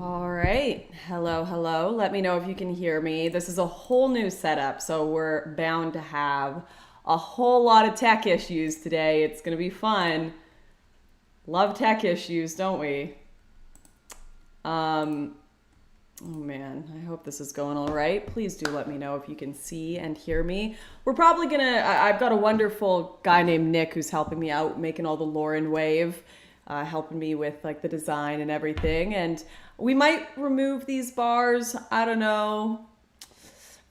All right. Hello, hello. Let me know if you can hear me. This is a whole new setup, so we're bound to have a whole lot of tech issues today. It's going to be fun. Love tech issues, don't we? Um, oh man, I hope this is going all right. Please do let me know if you can see and hear me. We're probably gonna. I've got a wonderful guy named Nick who's helping me out, making all the Lauren wave, helping me with like the design and everything. And we might remove these bars. I don't know.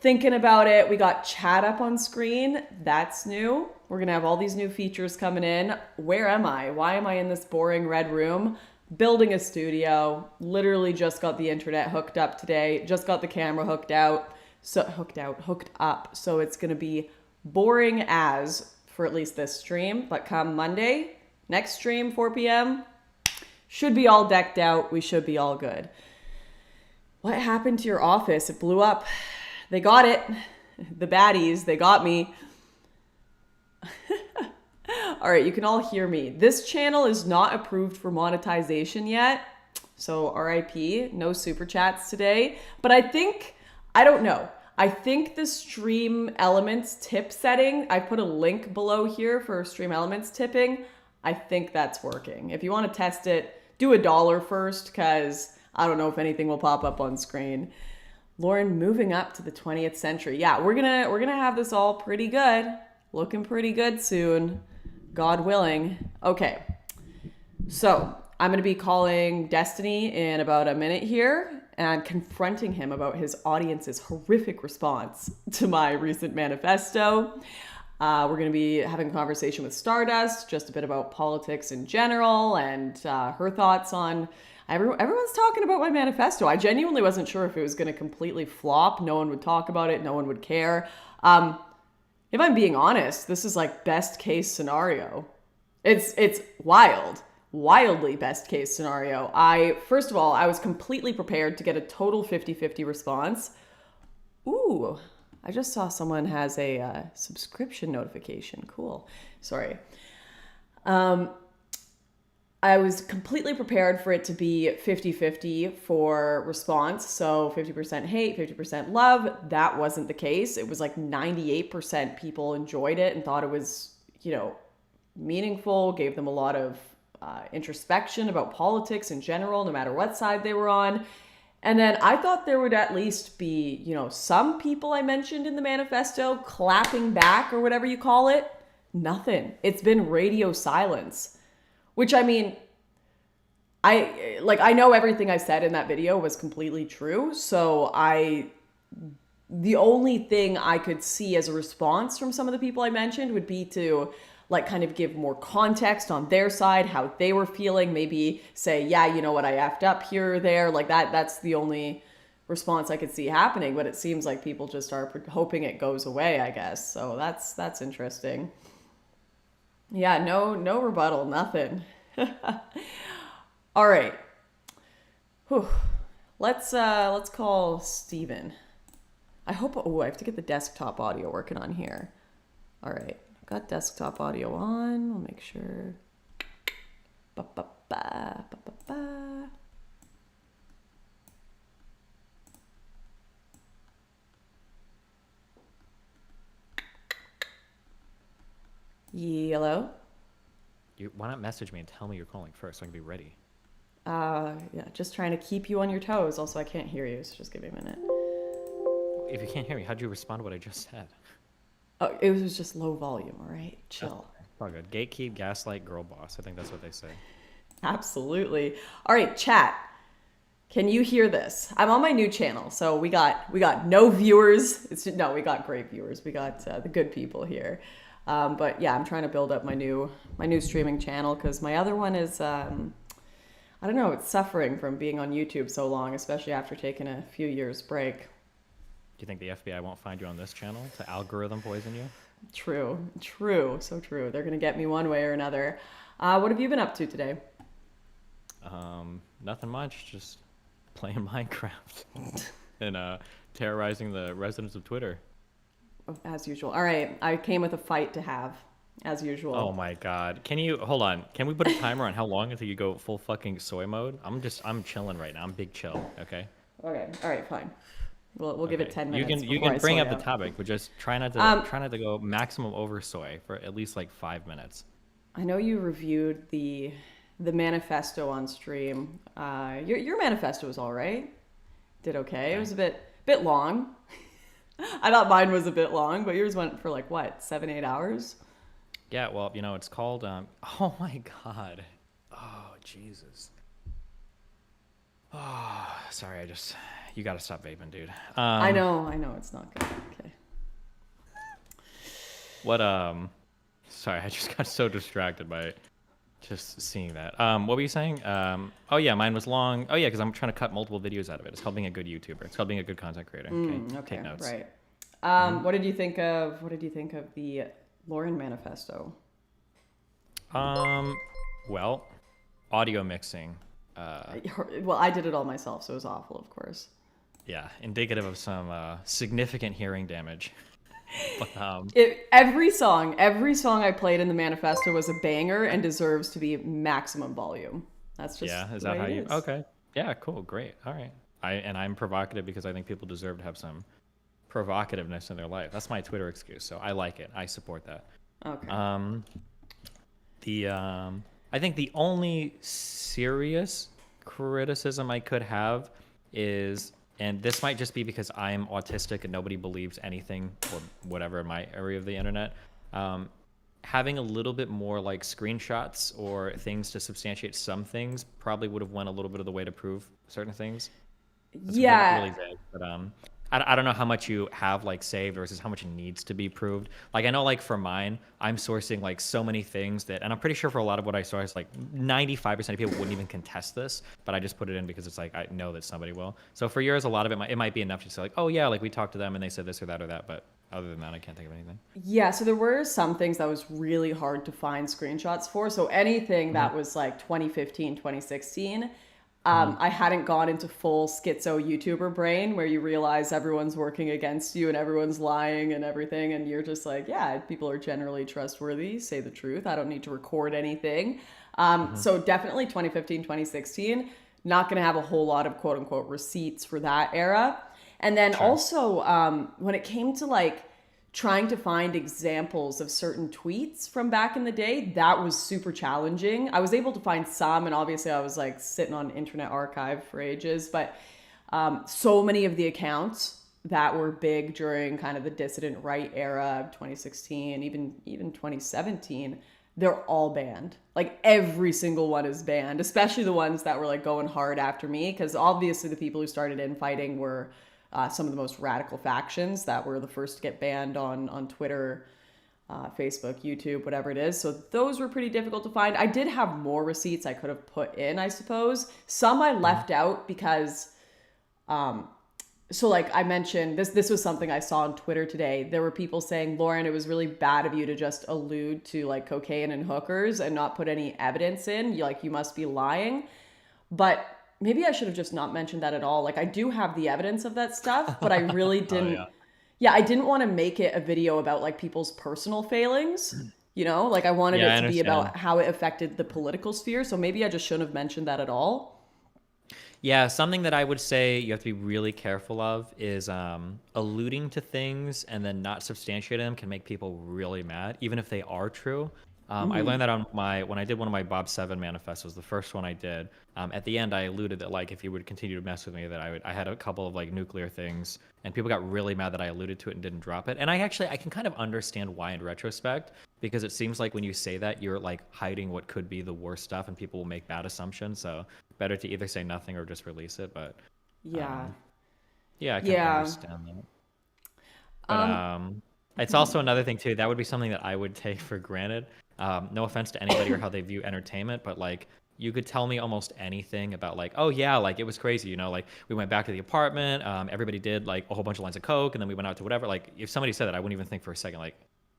Thinking about it, we got chat up on screen. That's new. We're gonna have all these new features coming in. Where am I? Why am I in this boring red room? Building a studio. Literally just got the internet hooked up today. Just got the camera hooked up. So it's gonna be boring as for at least this stream. But come Monday, next stream, 4 p.m., should be all decked out. We should be all good. What happened to your office? It blew up. They got it. The baddies, they got me. All right, you can all hear me. This channel is not approved for monetization yet. So RIP, no super chats today. But I don't know. I think the stream elements tip setting, I put a link below here for stream elements tipping. I think that's working. If you want to test it, do $1 first, because I don't know if anything will pop up on screen. Lauren, moving up to the 20th century. Yeah, we're gonna have this all pretty good. Looking pretty good soon. God willing. Okay. So I'm gonna be calling Destiny in about a minute here and confronting him about his audience's horrific response to my recent manifesto. We're going to be having a conversation with Stardust, just a bit about politics in general and her thoughts on everyone's talking about my manifesto. I genuinely wasn't sure if it was going to completely flop. No one would talk about it. No one would care. If I'm being honest, this is like best case scenario. It's wildly best case scenario. First of all, I was completely prepared to get a total 50-50 response. Ooh, I just saw someone has a subscription notification. Cool. Sorry. I was completely prepared for it to be 50-50 for response. So 50% hate, 50% love. That wasn't the case. It was like 98% people enjoyed it and thought it was, meaningful, gave them a lot of introspection about politics in general, no matter what side they were on. And then I thought there would at least be, some people I mentioned in the manifesto clapping back or whatever you call it. Nothing. It's been radio silence. Which, I mean, I know everything I said in that video was completely true. So the only thing I could see as a response from some of the people I mentioned would be to kind of give more context on their side, how they were feeling, maybe say, yeah, you know what, I effed up here or there, like that's the only response I could see happening. But it seems like people just are hoping it goes away, I guess. So that's interesting. Yeah, no rebuttal, nothing. All right. Whew. Let's call Steven. I have to get the desktop audio working on here. All right. Got desktop audio on. We'll make sure. Ba, ba, ba, ba, ba, ba. Hello? Why not message me and tell me you're calling first so I can be ready? Yeah, just trying to keep you on your toes. Also, I can't hear you, so just give me a minute. If you can't hear me, how'd you respond to what I just said? Oh, it was just low volume, all right? Chill. All good. Gatekeep, gaslight, girl boss. I think that's what they say. Absolutely. All right, chat. Can you hear this? I'm on my new channel, so we got no viewers. We got great viewers. We got the good people here. But yeah, I'm trying to build up my new streaming channel because my other one is I don't know, it's suffering from being on YouTube so long, especially after taking a few years break. Do you think the FBI won't find you on this channel to algorithm poison you? True, so true. They're gonna get me one way or another. What have you been up to today? Nothing much. Just playing Minecraft and terrorizing the residents of Twitter. As usual. All right, I came with a fight to have. as Oh usual. my God. Can you hold on? Can we put a timer on how long until you go full fucking soy mode? I'm chilling right now. I'm big chill. Okay. Okay. All right. Fine. We'll give it Okay. 10 You minutes can you before can I bring soy up the out. topic, but just Um, try not to go maximum over soy for at least like 5 minutes. I know you reviewed the manifesto on stream. Your manifesto was all right. Did okay. It was a Thanks. bit long. I thought mine was a bit long, but yours went for like what, 7 8 hours? Yeah, well, it's called oh my God. Oh, Jesus. Oh, sorry, you got to stop vaping, dude. I know it's not good. Okay. What sorry, I just got so distracted by just seeing that. What were you saying? Oh yeah, mine was long. Oh yeah, because I'm trying to cut multiple videos out of it. It's called being a good YouTuber. It's called being a good content creator. Okay, Okay, take notes. right. Hmm. What did you think of the Lauren manifesto? Um, well, audio mixing. Uh, Well, I did it all myself, so it was awful, of course. yeah, indicative of some significant hearing damage. But Every song I played in the manifesto was a banger and deserves to be maximum volume. That's just yeah, is the that way how it you? is. Okay. Yeah, cool, great, all right. I'm provocative because I think people deserve to have some provocativeness in their life. That's my Twitter excuse, so I like it. I support that. Okay. Um, the I think the only serious criticism I could have is, and this might just be because I'm autistic and nobody believes anything or whatever in my area of the internet. Um, Having a little bit more like screenshots or things to substantiate some things probably would have went a little bit of the way to prove certain things. It's Yeah, really vague, but I don't know how much you have like saved versus how much needs to be proved. Like I know like for mine, I'm sourcing like so many things that, and I'm pretty sure for a lot of what I source, like 95% of people wouldn't even contest this, but I just put it in because it's like I know that somebody will. So for yours, a lot of it might be enough to say like, oh yeah, like we talked to them and they said this or that or that, but other than that, I can't think of anything. yeah, so there were some things that was really hard to find screenshots for. So anything Hmm. that was like 2015, 2016, Hmm. I hadn't gone into full schizo YouTuber brain where you realize everyone's working against you and everyone's lying and everything. And you're just like, yeah, people are generally trustworthy, say the truth. I don't need to record anything. Hmm. So definitely 2015, 2016, not going to have a whole lot of quote unquote receipts for that era. And then Sure. also, when it came to like trying to find examples of certain tweets from back in the day, that was super challenging. I was able to find some, and obviously I was like sitting on Internet Archive for ages, but so many of the accounts that were big during kind of the dissident right era of 2016, even 2017, they're all banned. Like every single one is banned, especially the ones that were like going hard after me, because obviously the people who started infighting were some of the most radical factions that were the first to get banned on Twitter, Facebook, YouTube, whatever it is. So those were pretty difficult to find. I did have more receipts I could have put in, I suppose. Some I Hmm. left out because so like I mentioned, this was something I saw on Twitter today. There were people saying, Lauren, it was really bad of you to just allude to like cocaine and hookers and not put any evidence in. You must be lying. But maybe I should have just not mentioned that at all. Like I do have the evidence of that stuff, but I really Oh yeah. didn't. Yeah, I didn't want to make it a video about like people's personal failings. Like I wanted Yeah, it I to be understand. about how it affected the political sphere. So maybe I just shouldn't have mentioned that at all. Yeah, something that I would say you have to be really careful of is alluding to things and then not substantiating them can make people really mad, even if they are true. I learned that on when I did one of my Bob Seven manifestos, the first one I did. At the end, I alluded that like if you would continue to mess with me, that I had a couple of like nuclear things, and people got really mad that I alluded to it and didn't drop it. And I can kind of understand why in retrospect, because it seems like when you say that, you're like hiding what could be the worst stuff, and people will make bad assumptions. So better to either say nothing or just release it. But Yeah. um, yeah, I can Yeah. understand that. But Um, it's also another thing too. That would be something that I would take for granted. No offense to anybody or how they view entertainment, but like you could tell me almost anything about like, oh yeah, like it was crazy, like we went back to the apartment, everybody did like a whole bunch of lines of coke, and then we went out to whatever. Like if somebody said that, I wouldn't even think for a second like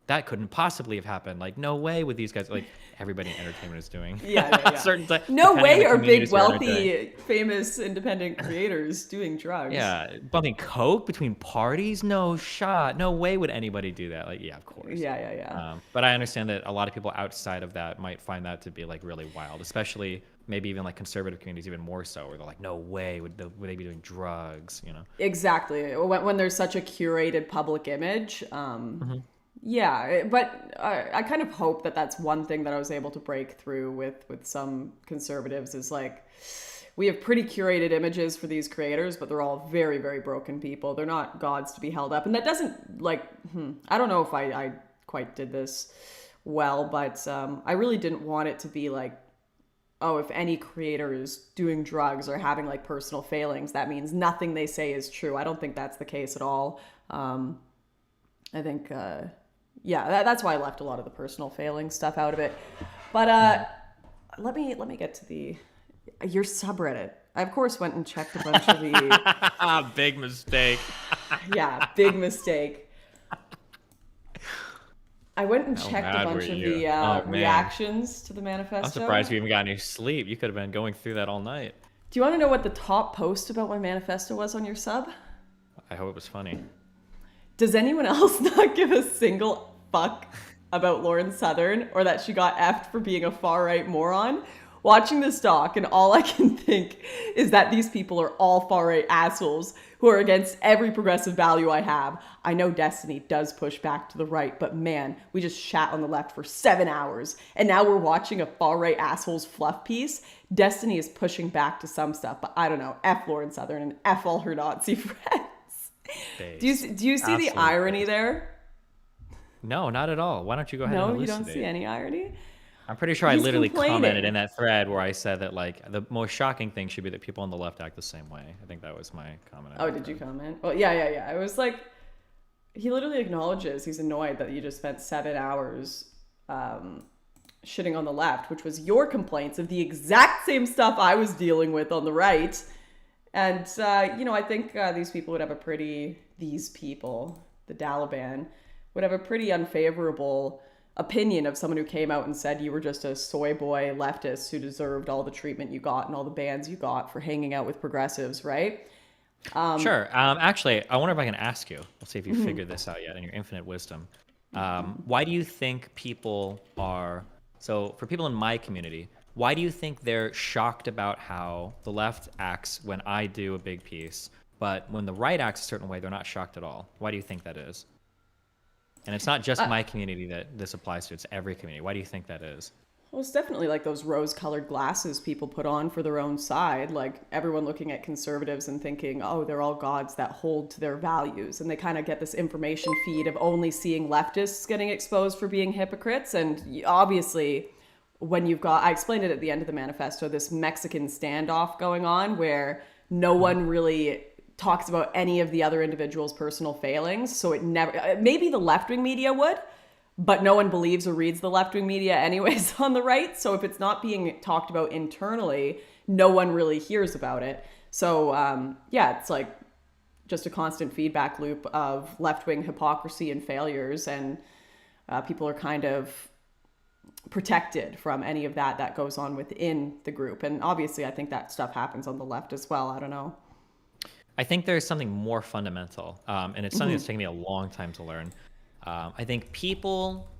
that couldn't possibly have happened. Like, no way would these guys, like, everybody in entertainment is doing. Yeah, yeah, yeah. Certain No depending on way the are big, communities you're entering. wealthy, famous, independent creators doing drugs. Yeah, bumping coke between parties? No shot. No way would anybody do that. Like, yeah, of course. Yeah, yeah, yeah. But I understand that a lot of people outside of that might find that to be like really wild, especially maybe even like conservative communities, even more so, where they're like, no way would they be doing drugs, you know? Exactly. When there's such a curated public image. Yeah, but I kind of hope that that's one thing that I was able to break through with some conservatives is like, we have pretty curated images for these creators, but they're all very, very broken people. They're not gods to be held up. And that doesn't like, I don't know if I quite did this well, but I really didn't want it to be like, oh, if any creator is doing drugs or having like personal failings, that means nothing they say is true. I don't think that's the case at all. I think, yeah, that's why I left a lot of the personal failing stuff out of it. But let me get to your subreddit. I of course went and checked a bunch of the Big mistake. yeah, big mistake. I went and checked a mad bunch were of you? the Oh, man. reactions to the manifesto. I'm surprised you even got any sleep. You could have been going through that all night. Do you want to know what the top post about my manifesto was on your sub? I hope it was funny. Does anyone else not give a single fuck about Lauren Southern or that she got effed for being a far-right moron? Watching this doc, and all I can think is that these people are all far-right assholes who are against every progressive value I have. I know Destiny does push back to the right, but man, we just shat on the left for 7 hours, and now we're watching a far-right asshole's fluff piece. Destiny is pushing back to some stuff, but I don't know. F Lauren Southern and F all her Nazi friends. Do you see Absolutely the irony there? No, not at all. Why don't you go ahead and No, elucidate? you don't see any irony? I'm pretty sure I He's literally complaining. commented in that thread where I said that like the most shocking thing should be that people on the left act the same way. I think that was my comment. Oh, did you comment? Well, yeah. I was like, he literally acknowledges he's annoyed that you just spent 7 hours shitting on the left, which was your complaints of the exact same stuff I was dealing with on the right. And, I think these people, the Taliban, would have a pretty unfavorable opinion of someone who came out and said you were just a soy boy leftist who deserved all the treatment you got and all the bans you got for hanging out with progressives, right? Sure. Actually, I wonder if I can ask you. We'll see if you figured this out yet in your infinite wisdom. Why do you think people are... So for people in my community, why do you think they're shocked about how the left acts when I do a big piece, but when the right acts a certain way, they're not shocked at all? Why do you think that is? And it's not just my community that this applies to, it's every community. Why do you think that is? Well, it's definitely like those rose-colored glasses people put on for their own side. Like everyone looking at conservatives and thinking, oh, they're all gods that hold to their values. And they kind of get this information feed of only seeing leftists getting exposed for being hypocrites. And obviously, when you've got, I explained it at the end of the manifesto, this Mexican standoff going on where no one really talks about any of the other individuals' personal failings. So it never, maybe the left-wing media would, but no one believes or reads the left-wing media anyways on the right. So if it's not being talked about internally, no one really hears about it. So it's like just a constant feedback loop of left-wing hypocrisy and failures. And people are kind of protected from any of that goes on within the group. And obviously, I think that stuff happens on the left as well. I don't know. I think there's something more fundamental, and it's something that's taken me a long time to learn. I think people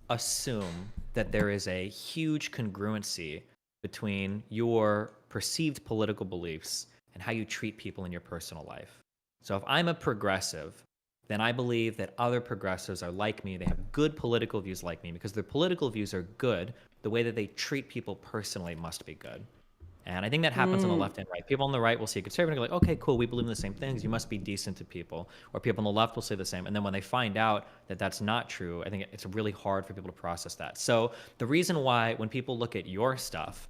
assume that there is a huge congruency between your perceived political beliefs and how you treat people in your personal life. So if I'm a progressive, then I believe that other progressives are like me. They have good political views like me. Because their political views are good, the way that they treat people personally must be good. And I think that happens on the left and right. People on the right will see a conservative and go like, okay, cool, we believe in the same things. You must be decent to people. Or people on the left will say the same. And then when they find out that that's not true, I think it's really hard for people to process that. So the reason why when people look at your stuff,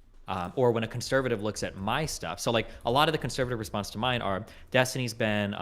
or when a conservative looks at my stuff. So like a lot of the conservative response to mine are Destiny's been,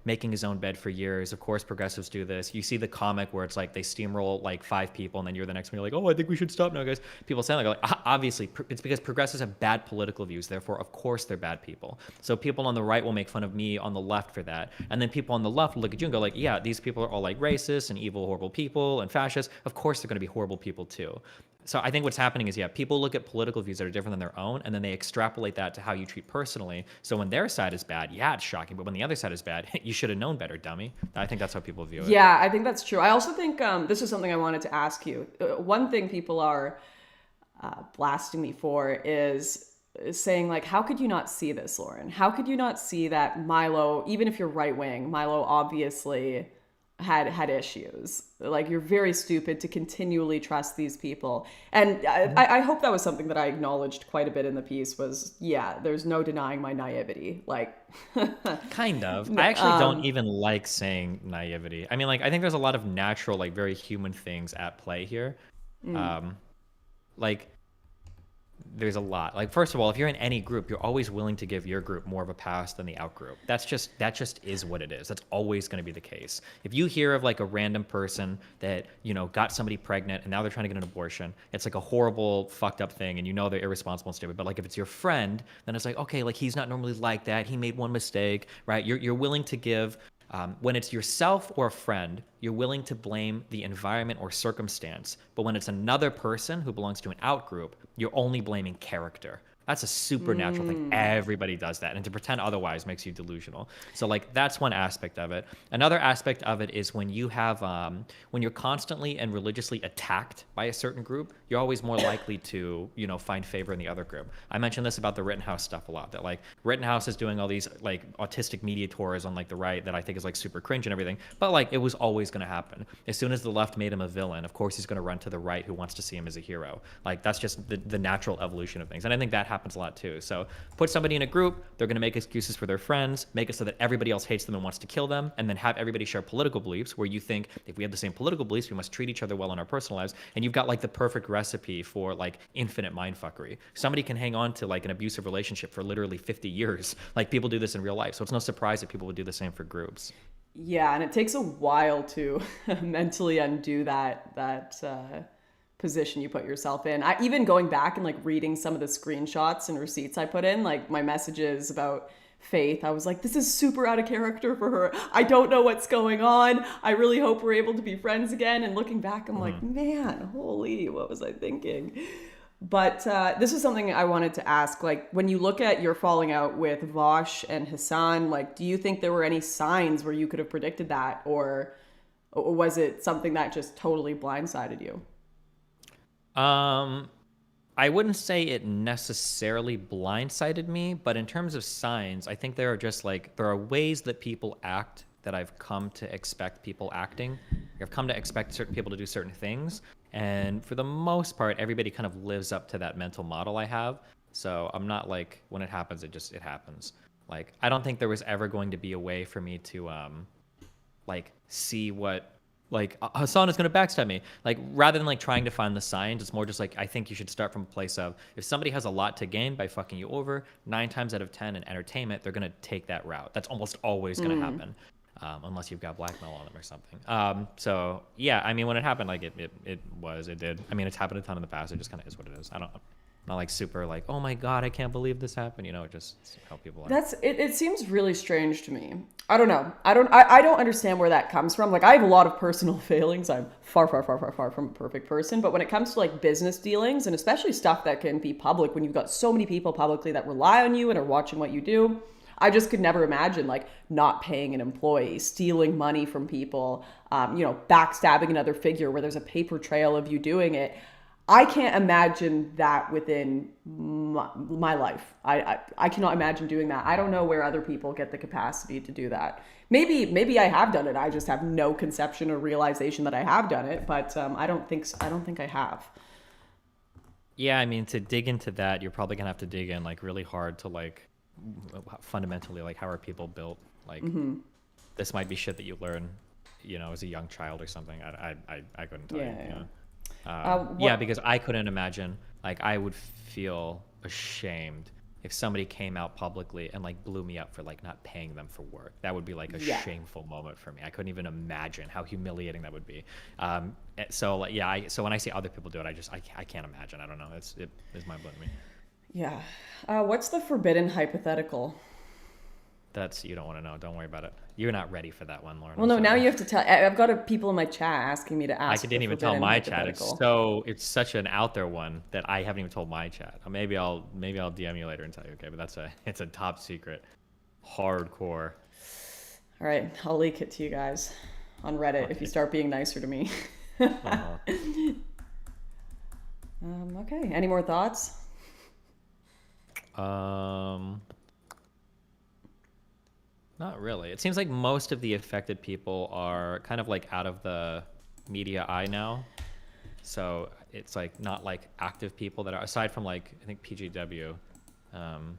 making his own bed for years. Of course, progressives do this. You see the comic where it's like they steamroll like 5 people and then you're the next one. You're like, oh, I think we should stop now, guys. People say like, obviously it's because progressives have bad political views. Therefore, of course, they're bad people. So people on the right will make fun of me on the left for that. And then people on the left will look at you and go like, yeah, these people are all like racist and evil, horrible people and fascists. Of course, they're going to be horrible people too. So I think what's happening is, yeah, people look at political views that are different than their own, and then they extrapolate that to how you treat personally. So when their side is bad, yeah, it's shocking. But when the other side is bad, you should have known better, dummy. I think that's how people view it. Yeah, I think that's true. I also think this is something I wanted to ask you. One thing people are blasting me for is saying like, how could you not see this, Lauren? How could you not see that Milo, even if you're right wing, Milo obviously had issues. Like, you're very stupid to continually trust these people. And I hope that was something that I acknowledged quite a bit in the piece was, yeah, there's no denying my naivety. Like, Kind of. I actually don't even like saying naivety. I mean, like, I think there's a lot of natural, like, very human things at play here. Like, there's a lot. Like, first of all, if you're in any group, you're always willing to give your group more of a pass than the out group. That just is what it is. That's always going to be the case. If you hear of like a random person that, you know, got somebody pregnant and now they're trying to get an abortion, it's like a horrible, fucked up thing, and you know they're irresponsible and stupid. But like if it's your friend, then it's like, okay, like he's not normally like that. He made one mistake, right? You're willing to give. When it's yourself or a friend, you're willing to blame the environment or circumstance. But when it's another person who belongs to an out group, you're only blaming character. That's a supernatural thing. Everybody does that. And to pretend otherwise makes you delusional. So like that's one aspect of it. Another aspect of it is when you have, when you're constantly and religiously attacked by a certain group, you're always more likely to, you know, find favor in the other group. I mentioned this about the Rittenhouse stuff a lot, that like Rittenhouse is doing all these like autistic media tours on like the right that I think is like super cringe and everything. But like it was always going to happen. As soon as the left made him a villain, of course he's going to run to the right who wants to see him as a hero. Like that's just the natural evolution of things. And I think that happens a lot too. So put somebody in a group, they're going to make excuses for their friends, make it so that everybody else hates them and wants to kill them, and then have everybody share political beliefs where you think if we have the same political beliefs, we must treat each other well in our personal lives. And you've got like the perfect recipe for like infinite mindfuckery. Somebody can hang on to like an abusive relationship for literally 50 years. Like people do this in real life. So it's no surprise that people would do the same for groups. yeah, and it takes a while to mentally undo that position you put yourself in. I even going back and like reading some of the screenshots and receipts I put in, like my messages about Faith, I was like, this is super out of character for her. I don't know what's going on. I really hope we're able to be friends again. And looking back, I'm like, man, holy, what was I thinking? But this is something I wanted to ask. Like, when you look at your falling out with Vosh and Hassan, like, do you think there were any signs where you could have predicted that? Or was it something that just totally blindsided you? I wouldn't say it necessarily blindsided me, but in terms of signs, I think there are just like, there are ways that people act that I've come to expect people acting. I've come to expect certain people to do certain things. And for the most part, everybody kind of lives up to that mental model I have. So I'm not like, when it happens, it happens. Like, I don't think there was ever going to be a way for me to, like, see what, like, Hassan is going to backstab me. Like, rather than like trying to find the signs, it's more just like, I think you should start from a place of, if somebody has a lot to gain by fucking you over, 9 times out of 10 in entertainment, they're going to take that route. That's almost always going to happen. Unless you've got blackmail on them or something. So yeah, I mean, when it happened, like it did. I mean, it's happened a ton in the past. It just kind of is what it is. Not like super like, oh my God, I can't believe this happened. You know, it just how people are. That's it. It seems really strange to me. I don't know. I don't understand where that comes from. Like, I have a lot of personal failings. I'm far from a perfect person. But when it comes to like business dealings, and especially stuff that can be public, when you've got so many people publicly that rely on you and are watching what you do, I just could never imagine like not paying an employee, stealing money from people, backstabbing another figure where there's a paper trail of you doing it. I can't imagine that within my life. I cannot imagine doing that. I don't know where other people get the capacity to do that. Maybe I have done it. I just have no conception or realization that I have done it. But I don't think I have. Yeah, I mean, to dig into that, you're probably gonna have to dig in like really hard to like fundamentally like how are people built. Like this might be shit that you learn, you know, as a young child or something. I couldn't tell you. You know? Yeah, because I couldn't imagine, like, I would feel ashamed if somebody came out publicly and like blew me up for like not paying them for work. That would be like a Yeah. shameful moment for me. I couldn't even imagine how humiliating that would be. So like, yeah, so when I see other people do it, I can't imagine. I don't know. It is mind blowing to me. Yeah. What's the forbidden hypothetical? You don't want to know. Don't worry about it. You're not ready for that one, Lauren. Well, I'm no, now sorry. you have to tell. I've got people in my chat asking me to I ask didn't the even tell forbidden my chat. hypothetical. It's such an out there one that I haven't even told my chat. Maybe I'll DM you later and tell you. Okay, but it's a top secret, hardcore. All right, I'll leak it to you guys on Reddit if you Okay. start being nicer to me. Uh-huh. Okay, any more thoughts? Um, Not really. It seems like most of the affected people are kind of like out of the media eye now. So it's like not like active people that are aside from like I think PGW. Um,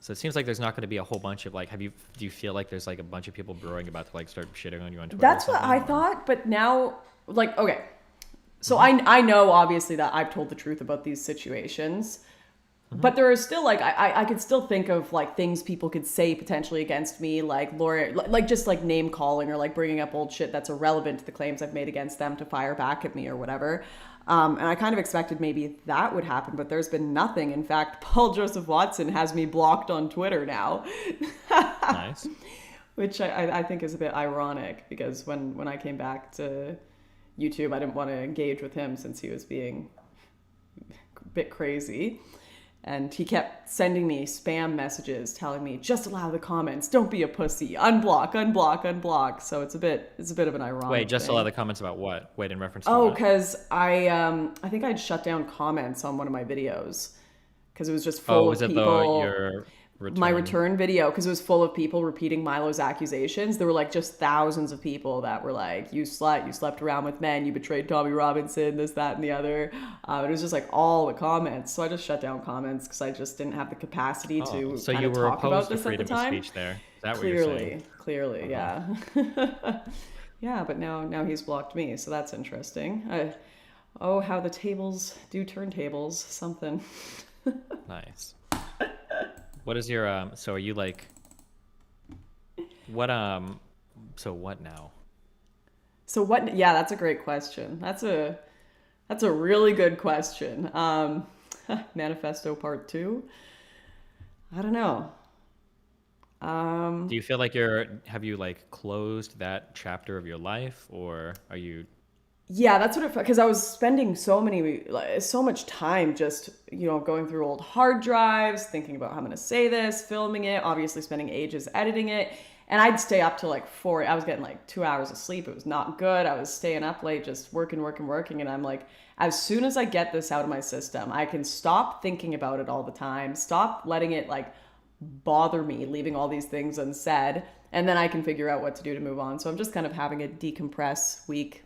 so it seems like there's not going to be a whole bunch of like do you feel like there's like a bunch of people brewing about to like start shitting on you on Twitter or That's what something? I thought, but now, like, okay. So I know obviously that I've told the truth about these situations, but there are still like I could still think of like things people could say potentially against me, like Laura, like just like name calling or like bringing up old shit that's irrelevant to the claims I've made against them to fire back at me or whatever. And I kind of expected maybe that would happen, but there's been nothing. In fact, Paul Joseph Watson has me blocked on Twitter now, Nice. which I think is a bit ironic because when I came back to YouTube, I didn't want to engage with him since he was being a bit crazy. And he kept sending me spam messages telling me, just allow the comments, don't be a pussy, unblock, unblock, unblock. So it's a bit of an ironic Wait, just thing. allow the comments about what? Wait, in reference to Oh, what? because I think I'd shut down comments on one of my videos because it was just Oh, full was of it people. your My return? return video, because it was full of people repeating Milo's accusations. There were like just thousands of people that were like, "You slut, you slept around with men, you betrayed Tommy Robinson, this, that, and the other." It was just like all the comments. So I just shut down comments because I just didn't have the capacity Oh, to so kind you of were talk about opposed to this at the freedom of time. speech there. Is that what you're saying? Clearly, Uh-huh. yeah. Yeah, but now he's blocked me, so that's interesting. Oh, how the tables do turntables, something. Nice. What is your so are you like what so what now? So what? Yeah, that's a great question. That's a really good question. Manifesto part two. I don't know. Do you feel like have you like closed that chapter of your life or are you Yeah, that's what it felt because I was spending so much time just going through old hard drives, thinking about how I'm gonna say this, filming it, obviously spending ages editing it, and I'd stay up till like 4. I was getting like 2 hours of sleep. It was not good. I was staying up late, just working, and I'm like, as soon as I get this out of my system, I can stop thinking about it all the time, stop letting it like bother me, leaving all these things unsaid, and then I can figure out what to do to move on. So I'm just kind of having a decompress week,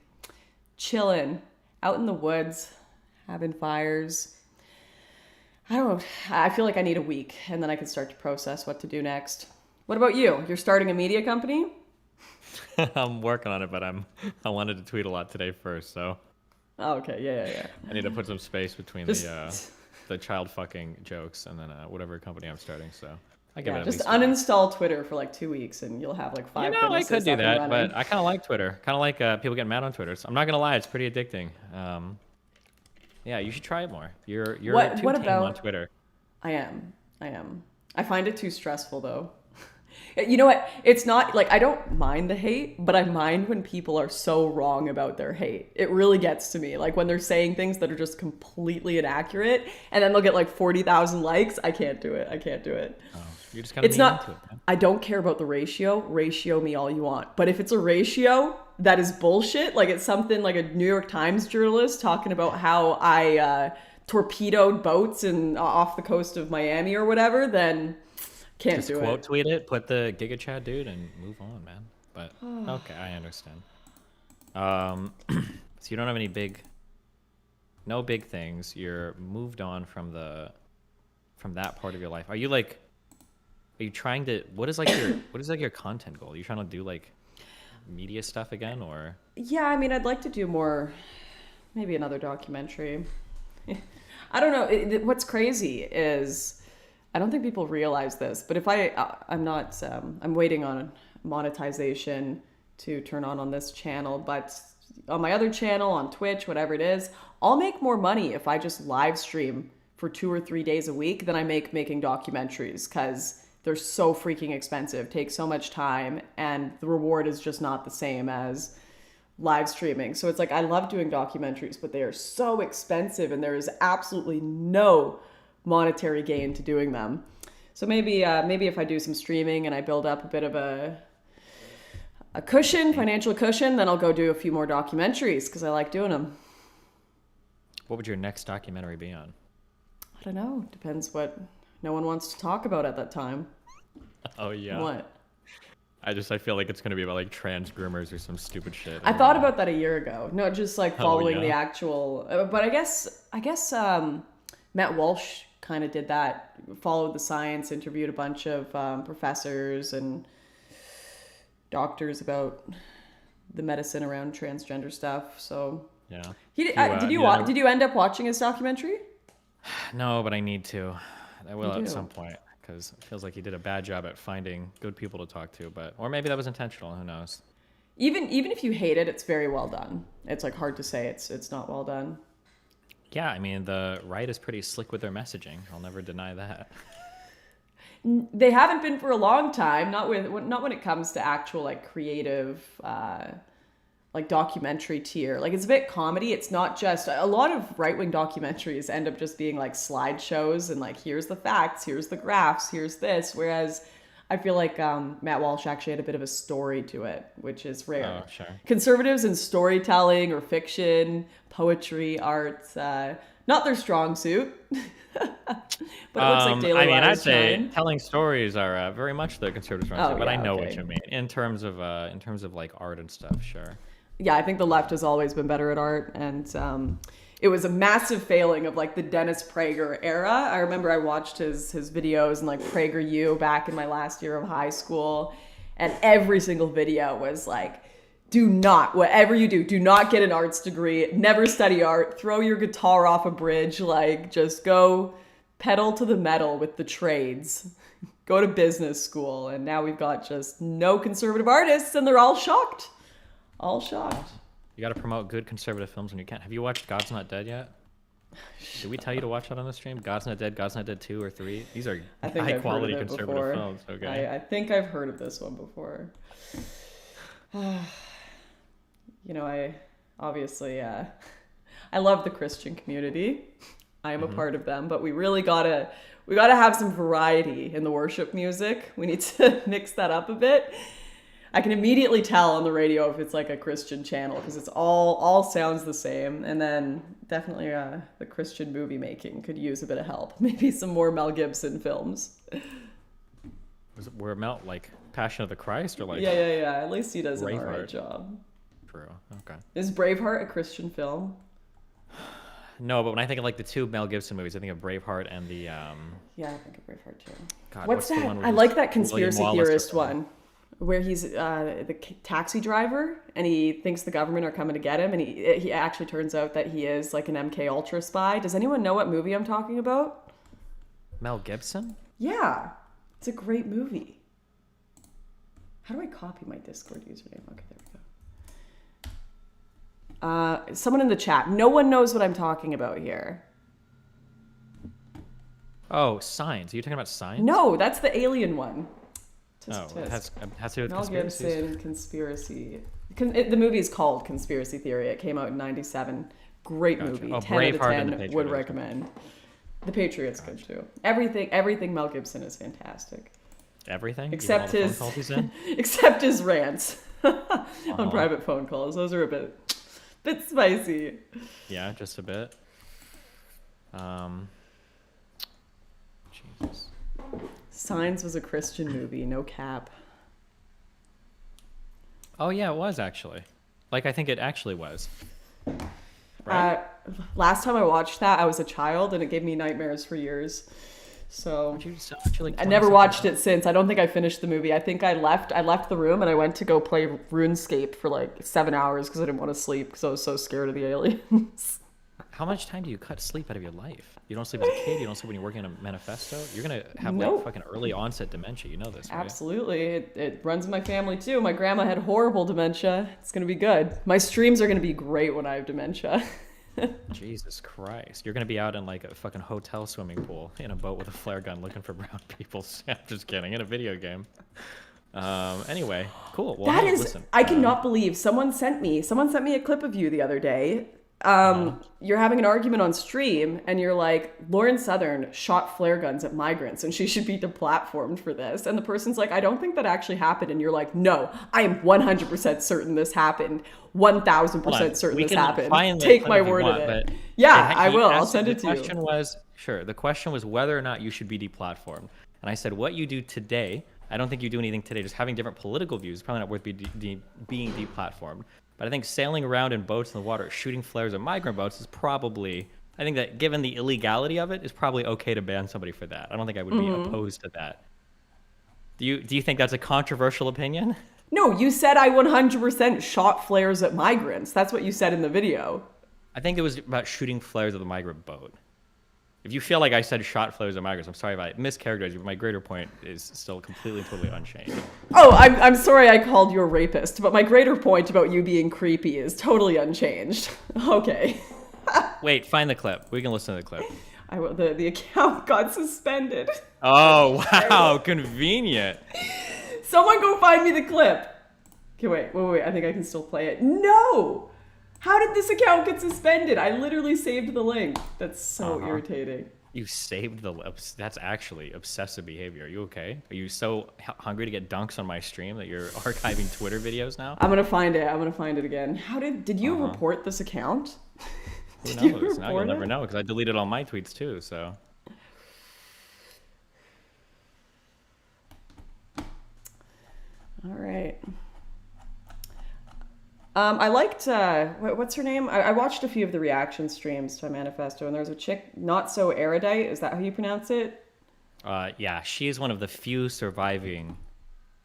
chilling out in the woods, having fires. I don't know. I feel like I need a week and then I can start to process what to do next. What about you? You're starting a media company? I'm working on it, but I wanted to tweet a lot today first, so Oh, okay. Yeah. I need to put some space between Just the child fucking jokes and then whatever company I'm starting, so I give it yeah, at just least a week. uninstall Twitter for like 2 weeks and you'll have like five I businesses could do up and that, running. but I kind of like Twitter. Kind of like people getting mad on Twitter. So I'm not gonna lie, it's pretty addicting. Yeah, you should try it more. You're too What tame on about Twitter. I am. I am. I find it too stressful though. You know what? It's not like I don't mind the hate, but I mind when people are so wrong about their hate. It really gets to me. Like when they're saying things that are just completely inaccurate and then they'll get like 40,000 likes. I can't do it. I can't do it. Oh, you just gotta It's be not, into it, man. I don't care about the ratio me all you want. But if it's a ratio that is bullshit, like it's something like a New York Times journalist talking about how I torpedoed boats off the coast of Miami or whatever, then can't Just do quote it. tweet it, put the Giga Chad dude, and move on, man. But okay, I understand. So you don't have no big things. You're moved on from that part of your life. Are you trying to? What is like your content goal? Are you trying to do like media stuff again, or? Yeah, I mean, I'd like to do more, maybe another documentary. I don't know. What's crazy is I don't think people realize this, but if I'm not, I'm waiting on monetization to turn on this channel, but on my other channel, on Twitch, whatever it is, I'll make more money if I just live stream for 2 or 3 days a week than I make making documentaries, because they're so freaking expensive, take so much time, and the reward is just not the same as live streaming. So it's like, I love doing documentaries, but they are so expensive and there is absolutely no monetary gain to doing them. So maybe if I do some streaming and I build up a bit of a financial cushion, then I'll go do a few more documentaries because I like doing them. What would your next documentary be on? I don't know. Depends what no one wants to talk about at that time. Oh yeah. What? I feel like it's gonna be about like trans groomers or some stupid shit. I thought about that a year ago. No, just like following the yeah? actual. But I guess Matt Walsh kind of did that. Followed the science, interviewed a bunch of professors and doctors about the medicine around transgender stuff. So Yeah. did you end up watching his documentary? No, but I need to. I will You at do. some point because it feels like he did a bad job at finding good people to talk to, or maybe that was intentional. Who knows? Even if you hate it, it's very well done. It's like hard to say it's not well done. Yeah, I mean the right is pretty slick with their messaging. I'll never deny that. They haven't been for a long time. Not when it comes to actual like creative, like documentary tier. Like it's a bit comedy. It's not just a lot of right wing documentaries end up just being like slideshows and like here's the facts, here's the graphs, here's this. Whereas I feel like Matt Walsh actually had a bit of a story to it, which is rare. Oh, sure. Conservatives in storytelling or fiction, poetry, art, not their strong suit. But it looks like Daily I mean, I'd Live's say trying. telling stories are very much the conservative strong suit, but I yeah, know okay. what you mean in terms of like art and stuff. Sure. Yeah, I think the left has always been better at art, and it was a massive failing of like the Dennis Prager era. I remember I watched his videos and like PragerU back in my last year of high school, and every single video was like, do not, whatever you do not get an arts degree, never study art, throw your guitar off a bridge, like just go pedal to the metal with the trades, go to business school. And now we've got just no conservative artists and they're all shocked. All shocked. You got to promote good conservative films when you can. Have you watched God's Not Dead yet? Did we tell you to watch that on the stream? God's Not Dead, God's Not Dead 2 or 3? These are I think high I've quality heard of it conservative before. films. Okay. I think I've heard of this one before. I obviously I love the Christian community. I am a part of them, but we really gotta have some variety in the worship music. We need to mix that up a bit. I can immediately tell on the radio if it's like a Christian channel because it's all sounds the same. And then definitely the Christian movie making could use a bit of help. Maybe some more Mel Gibson films. Were Mel like Passion of the Christ or like? Yeah. At least he does an Braveheart. alright job. True. Okay. Is Braveheart a Christian film? No, but when I think of like the two Mel Gibson movies, I think of Braveheart and the Yeah, I think of Braveheart too. God, What's the that? one where I he's like that William conspiracy Wallace theorist or something? one, where he's the taxi driver and he thinks the government are coming to get him, and he actually turns out that he is like an MK Ultra spy. Does anyone know what movie I'm talking about? Mel Gibson? Yeah, it's a great movie. How do I copy my Discord username? Okay, there we go. Someone in the chat. No one knows what I'm talking about here. Oh, Signs. Are you talking about Signs? No, that's the alien one. Oh, it has to do with Mel conspiracies? Gibson, conspiracy. The movie is called Conspiracy Theory. It came out in '97. Great Gotcha. movie. Oh, 10 out of Braveheart and 10 The Patriot would is recommend. The Patriot's good too. Everything Mel Gibson is fantastic. Everything? Except Even all the his phone calls he's in? except his rants on private phone calls. Those are a bit spicy. Yeah, just a bit. Jesus. Signs was a Christian movie, no cap. Oh yeah, it was actually. Like I think it actually was. Right? Last time I watched that, I was a child, and it gave me nightmares for years. So Aren't you like I never 20 watched something it since. I don't think I finished the movie. I think I left the room and I went to go play RuneScape for like 7 hours because I didn't want to sleep because I was so scared of the aliens. How much time do you cut sleep out of your life? You don't sleep as a kid. You don't sleep when you're working on a manifesto. You're gonna have like Nope. fucking early onset dementia. You know this, right? Absolutely. It runs in my family too. My grandma had horrible dementia. It's going to be good. My streams are going to be great when I have dementia. Jesus Christ. You're gonna be out in like a fucking hotel swimming pool in a boat with a flare gun looking for brown people. I'm just kidding. In a video game. Anyway, cool. Well, That hey, is, listen. I cannot believe someone sent me a clip of you the other day. You're having an argument on stream and you're like, Lauren Southern shot flare guns at migrants and she should be deplatformed for this. And the person's like, I don't think that actually happened. And you're like, no, I am 100% certain this happened. 1000% certain this happened. Take my word of it. Yeah, I will. I'll send it to you. The question was whether or not you should be deplatformed. And I said, what you do today, I don't think you do anything today. Just having different political views is probably not worth being deplatformed. But I think sailing around in boats in the water, shooting flares at migrant boats is probably, I think that given the illegality of it, is probably okay to ban somebody for that. I don't think I would be opposed to that. Do you think that's a controversial opinion? No, you said I 100% shot flares at migrants. That's what you said in the video. I think it was about shooting flares at the migrant boat. If you feel like I said shot flares at migrants, I'm sorry if I mischaracterized you, but my greater point is still completely and totally unchanged. Oh, I'm sorry I called you a rapist, but my greater point about you being creepy is totally unchanged. Okay. Wait, find the clip. We can listen to the clip. The account got suspended. Oh, wow. Convenient. Someone go find me the clip. Okay, wait. I think I can still play it. No! How did this account get suspended? I literally saved the link. That's so irritating. You saved that's actually obsessive behavior. Are you okay? Are you so hungry to get dunks on my stream that you're archiving Twitter videos now? I'm gonna find it again. Did you report this account? Who knows? Now you'll never know because I deleted all my tweets too, so. All right. I liked, what's her name? I watched a few of the reaction streams to Manifesto, and there was a chick, Not So Erudite. Is that how you pronounce it? Yeah, she is one of the few surviving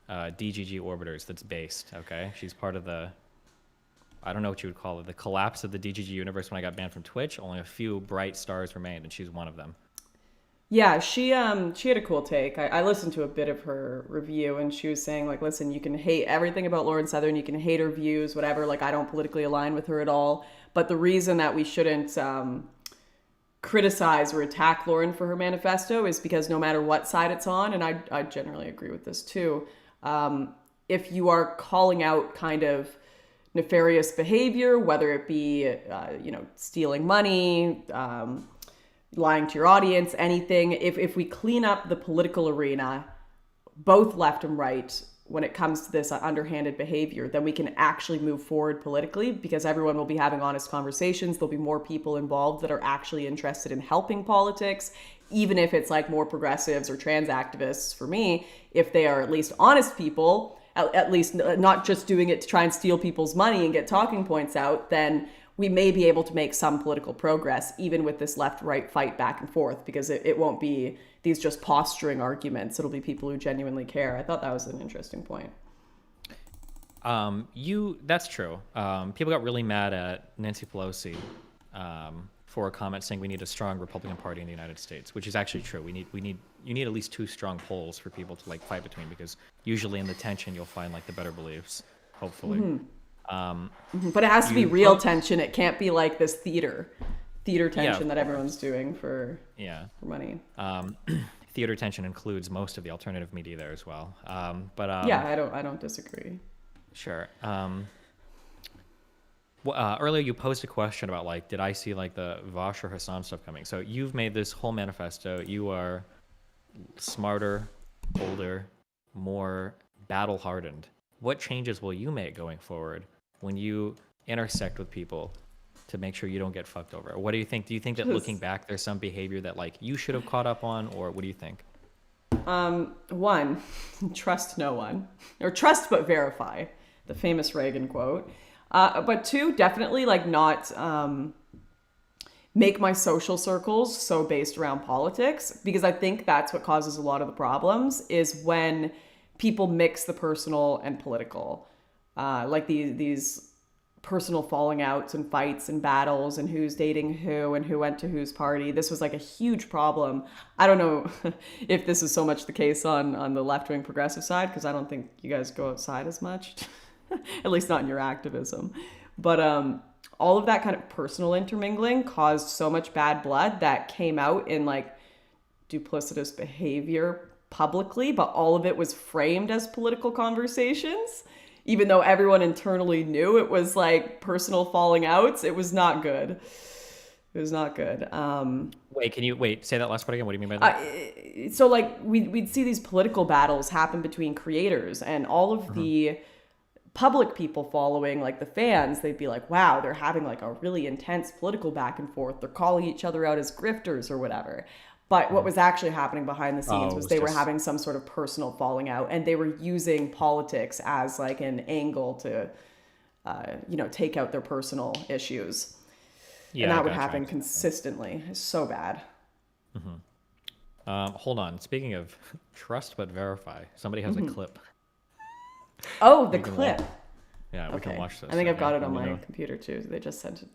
DGG orbiters that's based, okay? She's part of the, I don't know what you would call it, the collapse of the DGG universe when I got banned from Twitch. Only a few bright stars remained, and she's one of them. Yeah, she had a cool take. I listened to a bit of her review, and she was saying, like, listen, you can hate everything about Lauren Southern, you can hate her views, whatever, like, I don't politically align with her at all, but the reason that we shouldn't criticize or attack Lauren for her manifesto is because no matter what side it's on, and I generally agree with this too, if you are calling out kind of nefarious behavior, whether it be, stealing money, lying to your audience, anything, if we clean up the political arena, both left and right, when it comes to this underhanded behavior, then we can actually move forward politically because everyone will be having honest conversations. There'll be more people involved that are actually interested in helping politics, even if it's like more progressives or trans activists. For me, if they are at least honest people, at least not just doing it to try and steal people's money and get talking points out, then we may be able to make some political progress, even with this left-right fight back and forth, because it won't be these just posturing arguments. It'll be people who genuinely care. I thought that was an interesting point. That's true. People got really mad at Nancy Pelosi for a comment saying we need a strong Republican Party in the United States, which is actually true. You need at least two strong poles for people to like fight between, because usually in the tension you'll find like the better beliefs, hopefully. Mm-hmm. But it has to be real tension. It can't be like this theater tension that everyone's doing for money. Theater tension includes most of the alternative media there as well. I don't disagree. Sure. Earlier you posed a question about like, did I see like the Vosh or Hassan stuff coming? So you've made this whole manifesto. You are smarter, older, more battle hardened. What changes will you make going forward when you intersect with people to make sure you don't get fucked over? What do you think? Do you think that looking back, there's some behavior that like you should have caught up on, or what do you think? One, trust no one, or trust but verify, the famous Reagan quote. But two, definitely like not make my social circles so based around politics, because I think that's what causes a lot of the problems, is when people mix the personal and political. Like these personal falling outs and fights and battles and who's dating who and who went to whose party. This was like a huge problem. I don't know if this is so much the case on the left-wing progressive side, because I don't think you guys go outside as much, at least not in your activism. But all of that kind of personal intermingling caused so much bad blood that came out in like duplicitous behavior publicly, but all of it was framed as political conversations. Even though everyone internally knew it was like personal falling outs, it was not good. It was not good. Wait, say that last part again. What do you mean by that? So like we'd see these political battles happen between creators, and all of the public people following, like the fans, they'd be like, wow, they're having like a really intense political back and forth. They're calling each other out as grifters or whatever. But what was actually happening behind the scenes was they were having some sort of personal falling out, and they were using politics as like an angle to, take out their personal issues. Yeah, and that would happen consistently. It's so bad. Hold on. Speaking of trust but verify, somebody has a clip. Oh, the clip. Yeah, we can watch this. I think I've got it on my computer too. They just sent it.